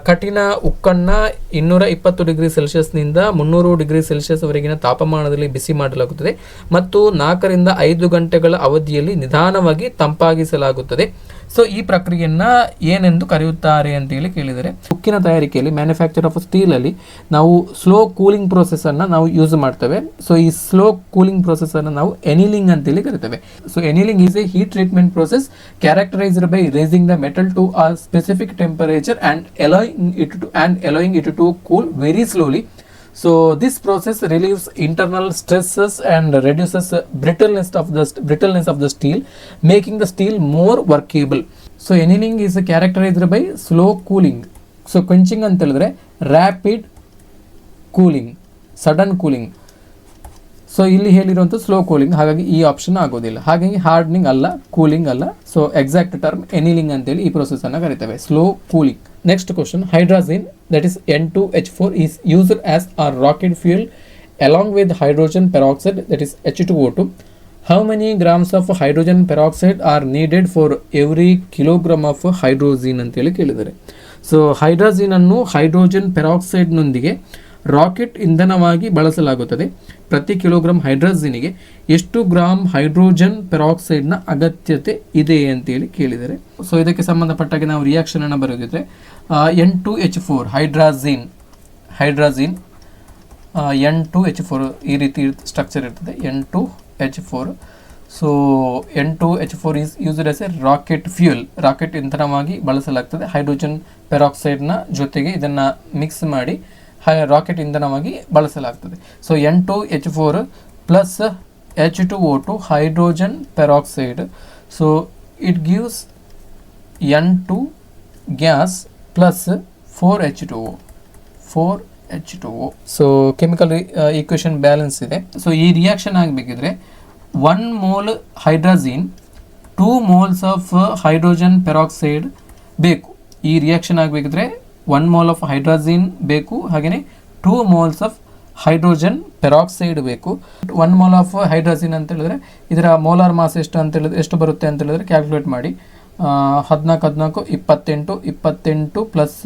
ಕಠಿಣ ಉಕ್ಕನ್ನು 220 degree ಸೆಲ್ಸಿಯಸ್ನಿಂದ 300 degree ಸೆಲ್ಸಿಯಸ್ವರೆಗಿನ ತಾಪಮಾನದಲ್ಲಿ ಬಿಸಿ ಮಾಡಲಾಗುತ್ತದೆ ಮತ್ತು 4 ರಿಂದ 5 ಗಂಟೆಗಳ ಅವಧಿಯಲ್ಲಿ ನಿಧಾನವಾಗಿ ತಂಪಾಗಿಸಲಾಗುತ್ತದೆ. ಸೊ ಈ ಪ್ರಕ್ರಿಯೆಯನ್ನು ಏನೆಂದು ಕರೆಯುತ್ತಾರೆ ಅಂತೇಳಿ ಕೇಳಿದರೆ, ಉಕ್ಕಿನ ತಯಾರಿಕೆಯಲ್ಲಿ ಮ್ಯಾನುಫ್ಯಾಕ್ಚರ್ ಆಫ್ ಸ್ಟೀಲಲ್ಲಿ ನಾವು ಸ್ಲೋ ಕೂಲಿಂಗ್ ಪ್ರೋಸೆಸ್ಸನ್ನು ನಾವು ಯೂಸ್ ಮಾಡ್ತೇವೆ. ಸೊ ಈ ಸ್ಲೋ ಕೂಲಿಂಗ್ ಪ್ರೋಸೆಸ್ಸನ್ನು ನಾವು ಎನಿಲಿಂಗ್ ಅಂತೇಳಿ ಕರಿತೇವೆ. So annealing is a heat treatment process characterized by raising the metal to a specific temperature and allowing it to cool very slowly. So this process relieves internal stresses and reduces brittleness of the steel, making the steel more workable. So annealing is characterized by slow cooling. So quenching ಅಂತ ಹೇಳಿದ್ರೆ rapid cooling, sudden cooling. So ಇಲ್ಲಿ ಹೇಳಿರುವಂಥ slow cooling, ಹಾಗಾಗಿ ಈ option ಆಗೋದಿಲ್ಲ. ಹಾಗಾಗಿ hardening ಅಲ್ಲ, cooling ಅಲ್ಲ. So exact term ಎನಿಲಿಂಗ್ ಅಂತೇಳಿ ಈ ಪ್ರೊಸೆಸನ್ನು ಕರಿತೇವೆ, slow cooling. Next question, hydrazine that is N2H4 is used as a rocket fuel along with hydrogen peroxide that is H2O2. How many grams of hydrogen peroxide are needed for every kilogram of hydrazine ಅಂತೇಳಿ ಕೇಳಿದ್ದಾರೆ. So ಹೈಡ್ರಾಜಿನನ್ನು hydrogen ಪೆರಾಕ್ಸೈಡ್ನೊಂದಿಗೆ rocket ಇಂಧನವಾಗಿ ಬಳಸಲಾಗುತ್ತದೆ. ಪ್ರತಿ kilogram ಹೈಡ್ರೋಜಿನಿಗೆ ಎಷ್ಟು gram hydrogen ಪೆರಾಕ್ಸೈಡ್ನ ಅಗತ್ಯತೆ ಇದೆ ಅಂತೇಳಿ ಕೇಳಿದರೆ. ಸೊ ಇದಕ್ಕೆ ಸಂಬಂಧಪಟ್ಟಾಗೆ ನಾವು ರಿಯಾಕ್ಷನ್ ಅನ್ನು ಬರೆದಿದ್ರೆ N2H4 ಹೈಡ್ರಾಜಿನ್ N2H4 ಈ ರೀತಿ ಸ್ಟ್ರಕ್ಚರ್ ಇರ್ತದೆ, N2H4. So N2H4 is used as A rocket fuel, rocket ಇಂಧನವಾಗಿ ಬಳಸಲಾಗ್ತದೆ. ಹೈಡ್ರೋಜನ್ ಪೆರಾಕ್ಸೈಡ್ನ ಜೊತೆಗೆ ಇದನ್ನು ಮಿಕ್ಸ್ ಮಾಡಿ ರಾಕೆಟ್ ಇಂಧನವಾಗಿ ಬಳಸಲಾಗ್ತದೆ. So N2H4 plus H2O2 hydrogen peroxide. So it gives N2 gas plus 4H2O. So chemical equation balance ಇದೆ. So ಈ reaction ಆಗಬೇಕಿದ್ರೆ 1 mole hydrazine 2 moles of hydrogen peroxide ಬೇಕು. ಈ ರಿಯಾಕ್ಷನ್ ಆಗಬೇಕಿದ್ರೆ 1 mole ಆಫ್ ಹೈಡ್ರಾಜಿನ್ ಬೇಕು, ಹಾಗೆಯೇ 2 moles ಆಫ್ ಹೈಡ್ರೋಜನ್ ಪೆರಾಕ್ಸೈಡ್ ಬೇಕು. 1 mole of hydrazine ಅಂತ ಹೇಳಿದ್ರೆ ಇದರ ಮೋಲಾರ್ ಮಾಸ್ ಎಷ್ಟು ಬರುತ್ತೆ ಅಂತ ಹೇಳಿದ್ರೆ ಕ್ಯಾಲ್ಕುಲೇಟ್ ಮಾಡಿ. 14 28 ಪ್ಲಸ್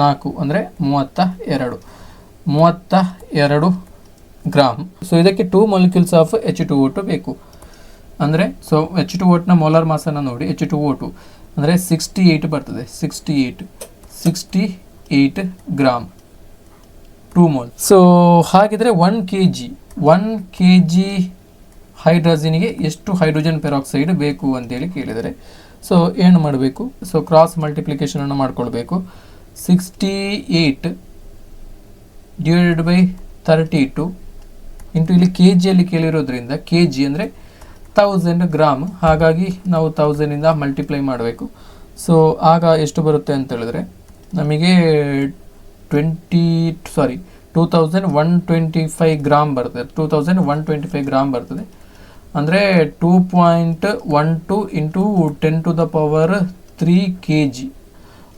4 ಅಂದರೆ 32 ಗ್ರಾಮ್. ಸೊ ಇದಕ್ಕೆ 2 molecules ಆಫ್ H2O2 ಬೇಕು. ಅಂದರೆ ಸೊ H2O2ನ ಮೋಲಾರ್ ಮಾಸನ್ನು ನೋಡಿ, H2O2 ಅಂದರೆ 68 ಬರ್ತದೆ, 68 ಗ್ರಾಮ್ 2 mole. ಸೊ ಹಾಗಿದ್ರೆ 1 kg ಹೈಡ್ರಾಜಿನಿಗೆ ಎಷ್ಟು ಹೈಡ್ರೋಜನ್ ಪೆರಾಕ್ಸೈಡ್ ಬೇಕು ಅಂತೇಳಿ ಕೇಳಿದರೆ. ಸೊ ಏನು ಮಾಡಬೇಕು, ಸೊ ಕ್ರಾಸ್ ಮಲ್ಟಿಪ್ಲಿಕೇಶನನ್ನು ಮಾಡ್ಕೊಳ್ಬೇಕು. 68 ಡಿವೈಡೆಡ್ ಬೈ 32 ಇಂಟು ಇಲ್ಲಿ ಕೆ ಜಿಯಲ್ಲಿ ಕೇಳಿರೋದ್ರಿಂದ ಕೆ ಜಿ ಅಂದರೆ 1000 ಗ್ರಾಮ್, ಹಾಗಾಗಿ ನಾವು 1000ಇಂದ ಮಲ್ಟಿಪ್ಲೈ ಮಾಡಬೇಕು. ಸೊ ಆಗ ಎಷ್ಟು ಬರುತ್ತೆ ಅಂತ ಹೇಳಿದ್ರೆ ನಮಗೆ 2125 ಗ್ರಾಮ್ ಬರ್ತದೆ. 2125 ಗ್ರಾಮ್ ಬರ್ತದೆ ಅಂದರೆ 2.12 into 10⁻³ kg.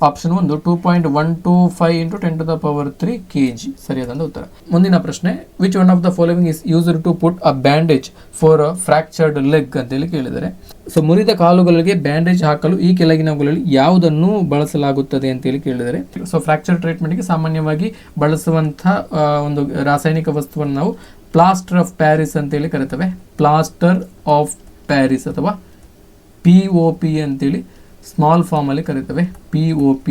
Option 1 2.125 into 10⁻³ kg ಸರಿಯಾದ ಉತ್ತರ. ಮುಂದಿನ ಪ್ರಶ್ನೆ, which one of the following is used to put a bandage for fractured leg ಅಂತೇಳಿ ಕೇಳಿದರೆ. ಸೊ ಮುರಿದ ಕಾಲುಗಳಿಗೆ ಬ್ಯಾಂಡೇಜ್ ಹಾಕಲು ಈ ಕೆಳಗಿನವುಗಳಲ್ಲಿ ಯಾವುದನ್ನು ಬಳಸಲಾಗುತ್ತದೆ ಅಂತೇಳಿ ಕೇಳಿದರೆ. ಸೊ ಫ್ರಾಕ್ಚರ್ ಟ್ರೀಟ್ಮೆಂಟ್ಗೆ ಸಾಮಾನ್ಯವಾಗಿ ಬಳಸುವಂಥ ಒಂದು ರಾಸಾಯನಿಕ ವಸ್ತುವನ್ನು ನಾವು ಪ್ಲಾಸ್ಟರ್ ಆಫ್ ಪ್ಯಾರಿಸ್ ಅಂತೇಳಿ ಕರಿತೇವೆ. ಪ್ಲಾಸ್ಟರ್ ಆಫ್ ಪ್ಯಾರಿಸ್ ಅಥವಾ POP ಅಂತೇಳಿ ಸ್ಮಾಲ್ ಫಾರ್ಮಲ್ಲಿ ಕರಿತೇವೆ, POP.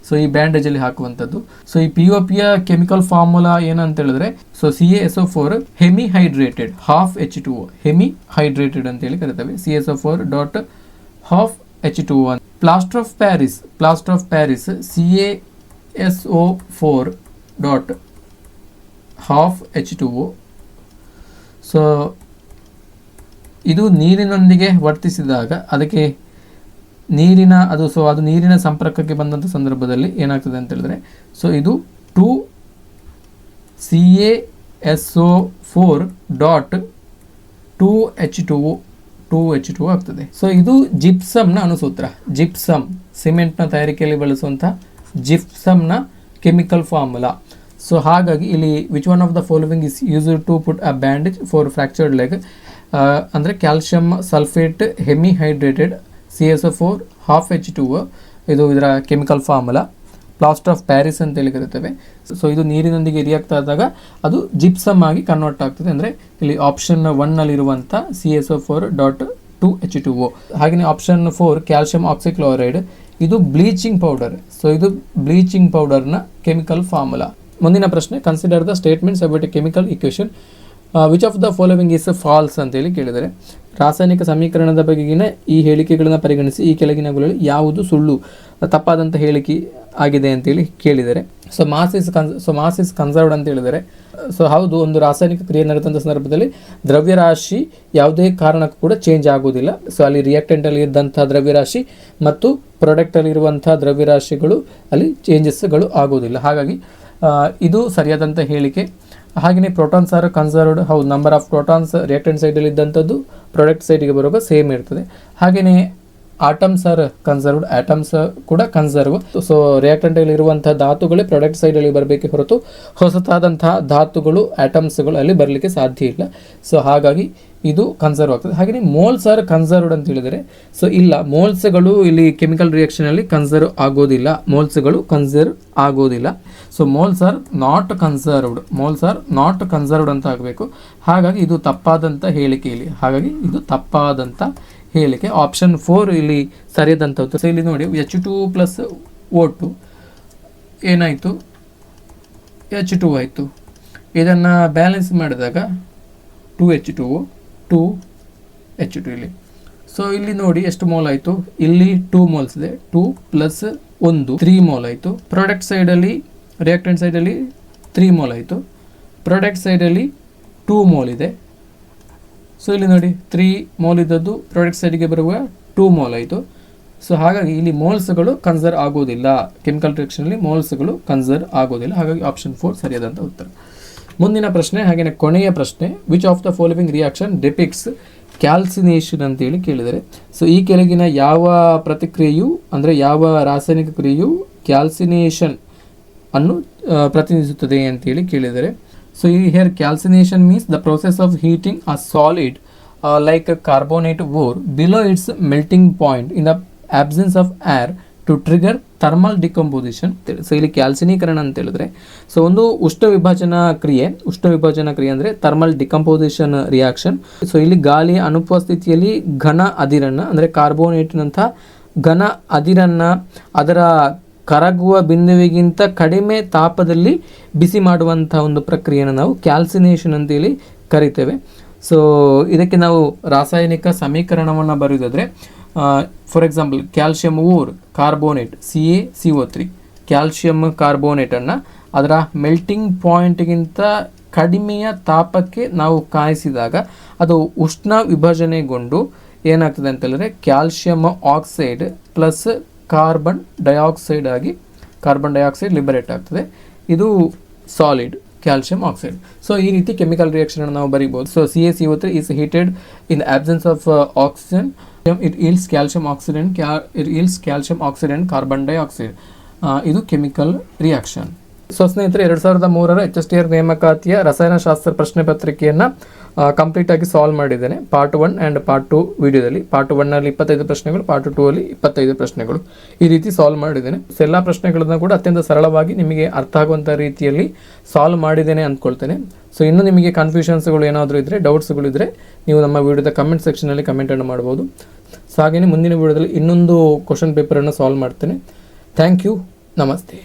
ಸೊ ಈ ಬ್ಯಾಂಡೇಜಲ್ಲಿ ಹಾಕುವಂಥದ್ದು. ಸೊ ಈ POPಯ ಕೆಮಿಕಲ್ ಫಾರ್ಮುಲಾ ಏನಂತ ಹೇಳಿದ್ರೆ, ಸೊ CaSO4 ಹೆಮಿಹೈಡ್ರೇಟೆಡ್ ½ ಹೆಮಿಹೈಡ್ರೇಟೆಡ್ ಅಂತೇಳಿ ಕರಿತೇವೆ. CaSO4 ½ H2O. Plaster of Paris CaSO4 ½ H2O. So ಇದು ನೀರಿನೊಂದಿಗೆ ವರ್ತಿಸಿದಾಗ ಅದಕ್ಕೆ ಅದು ನೀರಿನ ಸಂಪರ್ಕಕ್ಕೆ ಬಂದಂಥ ಸಂದರ್ಭದಲ್ಲಿ ಏನಾಗ್ತದೆ ಅಂತ ಹೇಳಿದ್ರೆ, ಸೊ ಇದು 2CaSO4.2H2O ಆಗ್ತದೆ. ಸೊ ಇದು ಜಿಪ್ಸಮ್ನ ಅಣುಸೂತ್ರ. ಜಿಪ್ಸಮ್ ಸಿಮೆಂಟ್ನ ತಯಾರಿಕೆಯಲ್ಲಿ ಬಳಸುವಂಥ ಜಿಪ್ಸಮ್ನ ಕೆಮಿಕಲ್ ಫಾರ್ಮುಲಾ. ಸೊ ಹಾಗಾಗಿ ಇಲ್ಲಿ which one of the following is used to put a bandage for fractured leg ಅಂದರೆ ಕ್ಯಾಲ್ಶಿಯಂ ಸಲ್ಫೇಟ್ ಹೆಮಿಹೈಡ್ರೇಟೆಡ್ CaSO4 ½ ಇದು ಇದರ chemical formula. Plaster of Paris ಅಂತೇಳಿ ಕರಿತೇವೆ. ಸೊ ಇದು ನೀರಿನೊಂದಿಗೆ ರಿಯಾಕ್ಟ್ ಆದಾಗ ಅದು ಜಿಪ್ಸಮ್ ಆಗಿ ಕನ್ವರ್ಟ್ ಆಗ್ತದೆ. ಅಂದರೆ ಇಲ್ಲಿ ಆಪ್ಷನ್ 1ನಲ್ಲಿರುವಂಥ CaSO4.2H2O. ಹಾಗೆಯೇ ಆಪ್ಷನ್ 4 ಕ್ಯಾಲ್ಶಿಯಂ ಆಕ್ಸಿಕ್ಲೋರೈಡ್ ಇದು ಬ್ಲೀಚಿಂಗ್ ಪೌಡರ್. ಸೊ ಇದು ಬ್ಲೀಚಿಂಗ್ ಪೌಡರ್ನ ಕೆಮಿಕಲ್ ಫಾರ್ಮುಲಾ. ಮುಂದಿನ ಪ್ರಶ್ನೆ, consider the statements about a chemical equation which of the following is false ಅಂತೇಳಿ ಕೇಳಿದರೆ. ರಾಸಾಯನಿಕ ಸಮೀಕರಣದ ಬಗೆಗಿನ ಈ ಹೇಳಿಕೆಗಳನ್ನು ಪರಿಗಣಿಸಿ ಈ ಕೆಳಗಿನವುಗಳಲ್ಲಿ ಯಾವುದು ಸುಳ್ಳು ತಪ್ಪಾದಂಥ ಹೇಳಿಕೆ ಆಗಿದೆ ಅಂತೇಳಿ ಕೇಳಿದರೆ. ಸೊ ಮಾಸ್ ಇಸ್ ಕನ್ಸರ್ವ್ಡ್ ಅಂತ ಹೇಳಿದರೆ, ಸೊ ಹೌದು, ಒಂದು ರಾಸಾಯನಿಕ ಕ್ರಿಯೆ ನಡೆದಂಥ ಸಂದರ್ಭದಲ್ಲಿ ದ್ರವ್ಯರಾಶಿ ಯಾವುದೇ ಕಾರಣಕ್ಕೂ ಕೂಡ ಚೇಂಜ್ ಆಗೋದಿಲ್ಲ. ಸೊ ಅಲ್ಲಿ ರಿಯಾಕ್ಟೆಂಟಲ್ಲಿ ಇದ್ದಂಥ ದ್ರವ್ಯರಾಶಿ ಮತ್ತು ಪ್ರಾಡಕ್ಟಲ್ಲಿ ಇರುವಂಥ ದ್ರವ್ಯರಾಶಿಗಳು ಅಲ್ಲಿ ಚೇಂಜಸ್ಗಳು ಆಗೋದಿಲ್ಲ. ಹಾಗಾಗಿ ಇದು ಸರಿಯಾದಂಥ ಹೇಳಿಕೆ. ಹಾಗೆಯೇ ಪ್ರೋಟಾನ್ಸ್ ಆರ್ ಕನ್ಸರ್ವ್ಡ್. ಹೌದು, ನಂಬರ್ ಆಫ್ ಪ್ರೋಟಾನ್ಸ್ ರಿಯಾಕ್ಟೆಂಟ್ ಸೈಡಲ್ಲಿ ಇದ್ದಂಥದ್ದು ಪ್ರಾಡಕ್ಟ್ ಸೈಡಿಗೆ ಬರುವಾಗ ಸೇಮ್ ಇರ್ತದೆ. ಹಾಗೆಯೇ ಆಟಮ್ಸ್ ಆರ್ ಕನ್ಸರ್ವ್ಡ್. ಆಟಮ್ಸ್ ಕೂಡ ಕನ್ಸರ್ವ್. ಸೊ ರಿಯಾಕ್ಟೆಂಟಲ್ಲಿ ಇರುವಂತಹ ಧಾತುಗಳೇ ಪ್ರಾಡಕ್ಟ್ ಸೈಡಲ್ಲಿ ಬರಬೇಕೆ ಹೊರತು ಹೊಸತಾದಂತಹ ಧಾತುಗಳು ಆಟಮ್ಸ್ಗಳು ಅಲ್ಲಿ ಬರಲಿಕ್ಕೆ ಸಾಧ್ಯ ಇಲ್ಲ. ಸೊ ಹಾಗಾಗಿ ಇದು ಕನ್ಸರ್ವ್ ಆಗ್ತದೆ. ಹಾಗೆಯೇ ಮೋಲ್ಸ್ ಆರ್ ಕನ್ಸರ್ವ್ಡ್ ಅಂತ ಹೇಳಿದರೆ, ಸೊ ಇಲ್ಲ, ಮೋಲ್ಸ್ಗಳು ಇಲ್ಲಿ ಕೆಮಿಕಲ್ ರಿಯಾಕ್ಷನಲ್ಲಿ ಕನ್ಸರ್ವ್ ಆಗೋದಿಲ್ಲ. So moles are not conserved ಅಂತ ಆಗಬೇಕು. ಹಾಗಾಗಿ ಇದು ತಪ್ಪಾದಂಥ ಹೇಳಿಕೆ ಇಲ್ಲಿ. ಆಪ್ಷನ್ 4 ಇಲ್ಲಿ ಸರಿಯಾದಂಥ ಉತ್ತರ. ಸೊ ಇಲ್ಲಿ ನೋಡಿ, H2 + O2 ಏನಾಯಿತು, H2 ಆಯಿತು. ಇದನ್ನು ಬ್ಯಾಲೆನ್ಸ್ ಮಾಡಿದಾಗ 2H2O 2H2 ಇಲ್ಲಿ. ಸೊ ಇಲ್ಲಿ ನೋಡಿ ಎಷ್ಟು ಮೋಲ್ ಆಯಿತು, ಇಲ್ಲಿ 2 ಮೋಲ್ಸ್ ಇದೆ. 2 + 1 3 ಮೋಲ್ ಆಯಿತು. ಪ್ರಾಡಕ್ಟ್ ಸೈಡಲ್ಲಿ ರಿಯಾಕ್ಟೆಂಟ್ ಸೈಡಲ್ಲಿ 3 ಮೋಲ್ ಆಯಿತು. ಪ್ರಾಡಕ್ಟ್ ಸೈಡಲ್ಲಿ 2 ಮೋಲ್ ಇದೆ. ಸೊ ಇಲ್ಲಿ ನೋಡಿ 3 ಮೋಲ್ ಇದ್ದದ್ದು ಪ್ರಾಡಕ್ಟ್ ಸೈಡಿಗೆ ಬರುವ 2 ಮೋಲ್ ಆಯಿತು. ಸೊ ಹಾಗಾಗಿ ಇಲ್ಲಿ ಮೋಲ್ಸ್ಗಳು ಕನ್ಸರ್ವ್ ಆಗೋದಿಲ್ಲ. ಕೆಮಿಕಲ್ ರಿಯಾಕ್ಷನಲ್ಲಿ ಮೋಲ್ಸ್ಗಳು ಕನ್ಸರ್ವ್ ಆಗೋದಿಲ್ಲ. ಹಾಗಾಗಿ ಆಪ್ಷನ್ 4 ಸರಿಯಾದಂಥ ಉತ್ತರ. ಮುಂದಿನ ಪ್ರಶ್ನೆ, ಹಾಗೆಯೇ ಕೊನೆಯ ಪ್ರಶ್ನೆ, which of the following reaction depicts calcination ಅಂತೇಳಿ ಕೇಳಿದರೆ. ಸೊ ಈ ಕೆಳಗಿನ ಯಾವ ಪ್ರತಿಕ್ರಿಯೆಯು ಅಂದರೆ ಯಾವ ರಾಸಾಯನಿಕ ಕ್ರಿಯೆಯು ಕ್ಯಾಲ್ಸಿನೇಷನ್ ಅನ್ನು ಪ್ರತಿನಿಧಿಸುತ್ತದೆ ಅಂತೇಳಿ ಕೇಳಿದರೆ. So here calcination means the process of heating a solid like a carbonate ore below its melting point in the absence of air to trigger thermal decomposition. So ಇಲ್ಲಿ ಕ್ಯಾಲ್ಸಿನೀಕರಣ ಅಂತ ಹೇಳಿದ್ರೆ, ಸೊ ಒಂದು ಉಷ್ಣ ವಿಭಜನಾ ಕ್ರಿಯೆ ಅಂದರೆ ಥರ್ಮಲ್ ಡಿಕಂಪೋಸಿಷನ್ ರಿಯಾಕ್ಷನ್. ಸೊ ಇಲ್ಲಿ ಗಾಳಿಯ ಅನುಪಸ್ಥಿತಿಯಲ್ಲಿ ಘನ ಅದಿರನ್ನು ಅಂದರೆ ಕಾರ್ಬೋನೇಟ್ನಂಥ ಘನ ಅದಿರನ್ನು ಅದರ ಕರಗುವ ಬಿಂದುವಿಗಿಂತ ಕಡಿಮೆ ತಾಪದಲ್ಲಿ ಬಿಸಿ ಮಾಡುವಂಥ ಒಂದು ಪ್ರಕ್ರಿಯೆಯನ್ನು ನಾವು ಕ್ಯಾಲ್ಸಿನೇಷನ್ ಅಂತೇಳಿ ಕರಿತೇವೆ. ಸೊ ಇದಕ್ಕೆ ನಾವು ರಾಸಾಯನಿಕ ಸಮೀಕರಣವನ್ನು ಬರೆಯೋದಾದರೆ, for example calcium or carbonate CaCO3 calcium ಕಾರ್ಬೋನೇಟನ್ನು ಅದರ ಮೆಲ್ಟಿಂಗ್ ಪಾಯಿಂಟ್ಗಿಂತ ಕಡಿಮೆಯ ತಾಪಕ್ಕೆ ನಾವು ಕಾಯಿಸಿದಾಗ ಅದು ಉಷ್ಣ ವಿಭಜನೆಗೊಂಡು ಏನಾಗ್ತದೆ ಅಂತ ಹೇಳಿದ್ರೆ calcium oxide plus carbon dioxide ಆಗಿ ಕಾರ್ಬನ್ ಡೈಆಕ್ಸೈಡ್ ಲಿಬರೇಟ್ ಆಗ್ತದೆ. ಇದು ಸಾಲಿಡ್ ಕ್ಯಾಲ್ಶಿಯಂ ಆಕ್ಸೈಡ್. ಸೊ ಈ ರೀತಿ ಕೆಮಿಕಲ್ ರಿಯಾಕ್ಷನ್ ನಾವು ಬರೀಬಹುದು. So CaCO3 is heated in the absence of oxygen. It yields calcium oxide and carbon dioxide. ಇದು ಕೆಮಿಕಲ್ ರಿಯಾಕ್ಷನ್. ಸೊ ಸ್ನೇಹಿತರೆ, 2003ರ HSTR ನೇಮಕಾತಿಯ ರಸಾಯನಶಾಸ್ತ್ರ ಪ್ರಶ್ನೆ ಪತ್ರಿಕೆಯನ್ನು ಕಂಪ್ಲೀಟ್ ಆಗಿ ಸಾಲ್ವ್ ಮಾಡಿದ್ದೇನೆ. ಪಾರ್ಟ್ 1 ಆ್ಯಂಡ್ ಪಾರ್ಟ್ 2 ವಿಡಿಯೋದಲ್ಲಿ. ಪಾರ್ಟ್ 1ನಲ್ಲಿ 25 ಪ್ರಶ್ನೆಗಳು, ಪಾರ್ಟ್ 2ಅಲ್ಲಿ 25 ಪ್ರಶ್ನೆಗಳು, ಈ ರೀತಿ ಸಾಲ್ವ್ ಮಾಡಿದ್ದೇನೆ. ಸೊ ಎಲ್ಲ ಪ್ರಶ್ನೆಗಳನ್ನು ಕೂಡ ಅತ್ಯಂತ ಸರಳವಾಗಿ ನಿಮಗೆ ಅರ್ಥ ಆಗುವಂಥ ರೀತಿಯಲ್ಲಿ ಸಾಲ್ವ್ ಮಾಡಿದ್ದೇನೆ ಅಂದ್ಕೊಳ್ತೇನೆ. ಸೊ ಇನ್ನು ನಿಮಗೆ ಕನ್ಫ್ಯೂಷನ್ಸ್ಗಳು ಏನಾದರೂ ಇದ್ದರೆ, ಡೌಟ್ಸ್ಗಳು ಇದ್ದರೆ ನೀವು ನಮ್ಮ ವಿಡಿಯೋದ ಕಮೆಂಟ್ ಸೆಕ್ಷನಲ್ಲಿ ಕಮೆಂಟನ್ನು ಮಾಡ್ಬೋದು. ಸೊ ಹಾಗೆಯೇ ಮುಂದಿನ ವಿಡಿಯೋದಲ್ಲಿ ಇನ್ನೊಂದು ಕ್ವಶನ್ ಪೇಪರನ್ನು ಸಾಲ್ವ್ ಮಾಡ್ತೇನೆ. Thank you. ನಮಸ್ತೆ.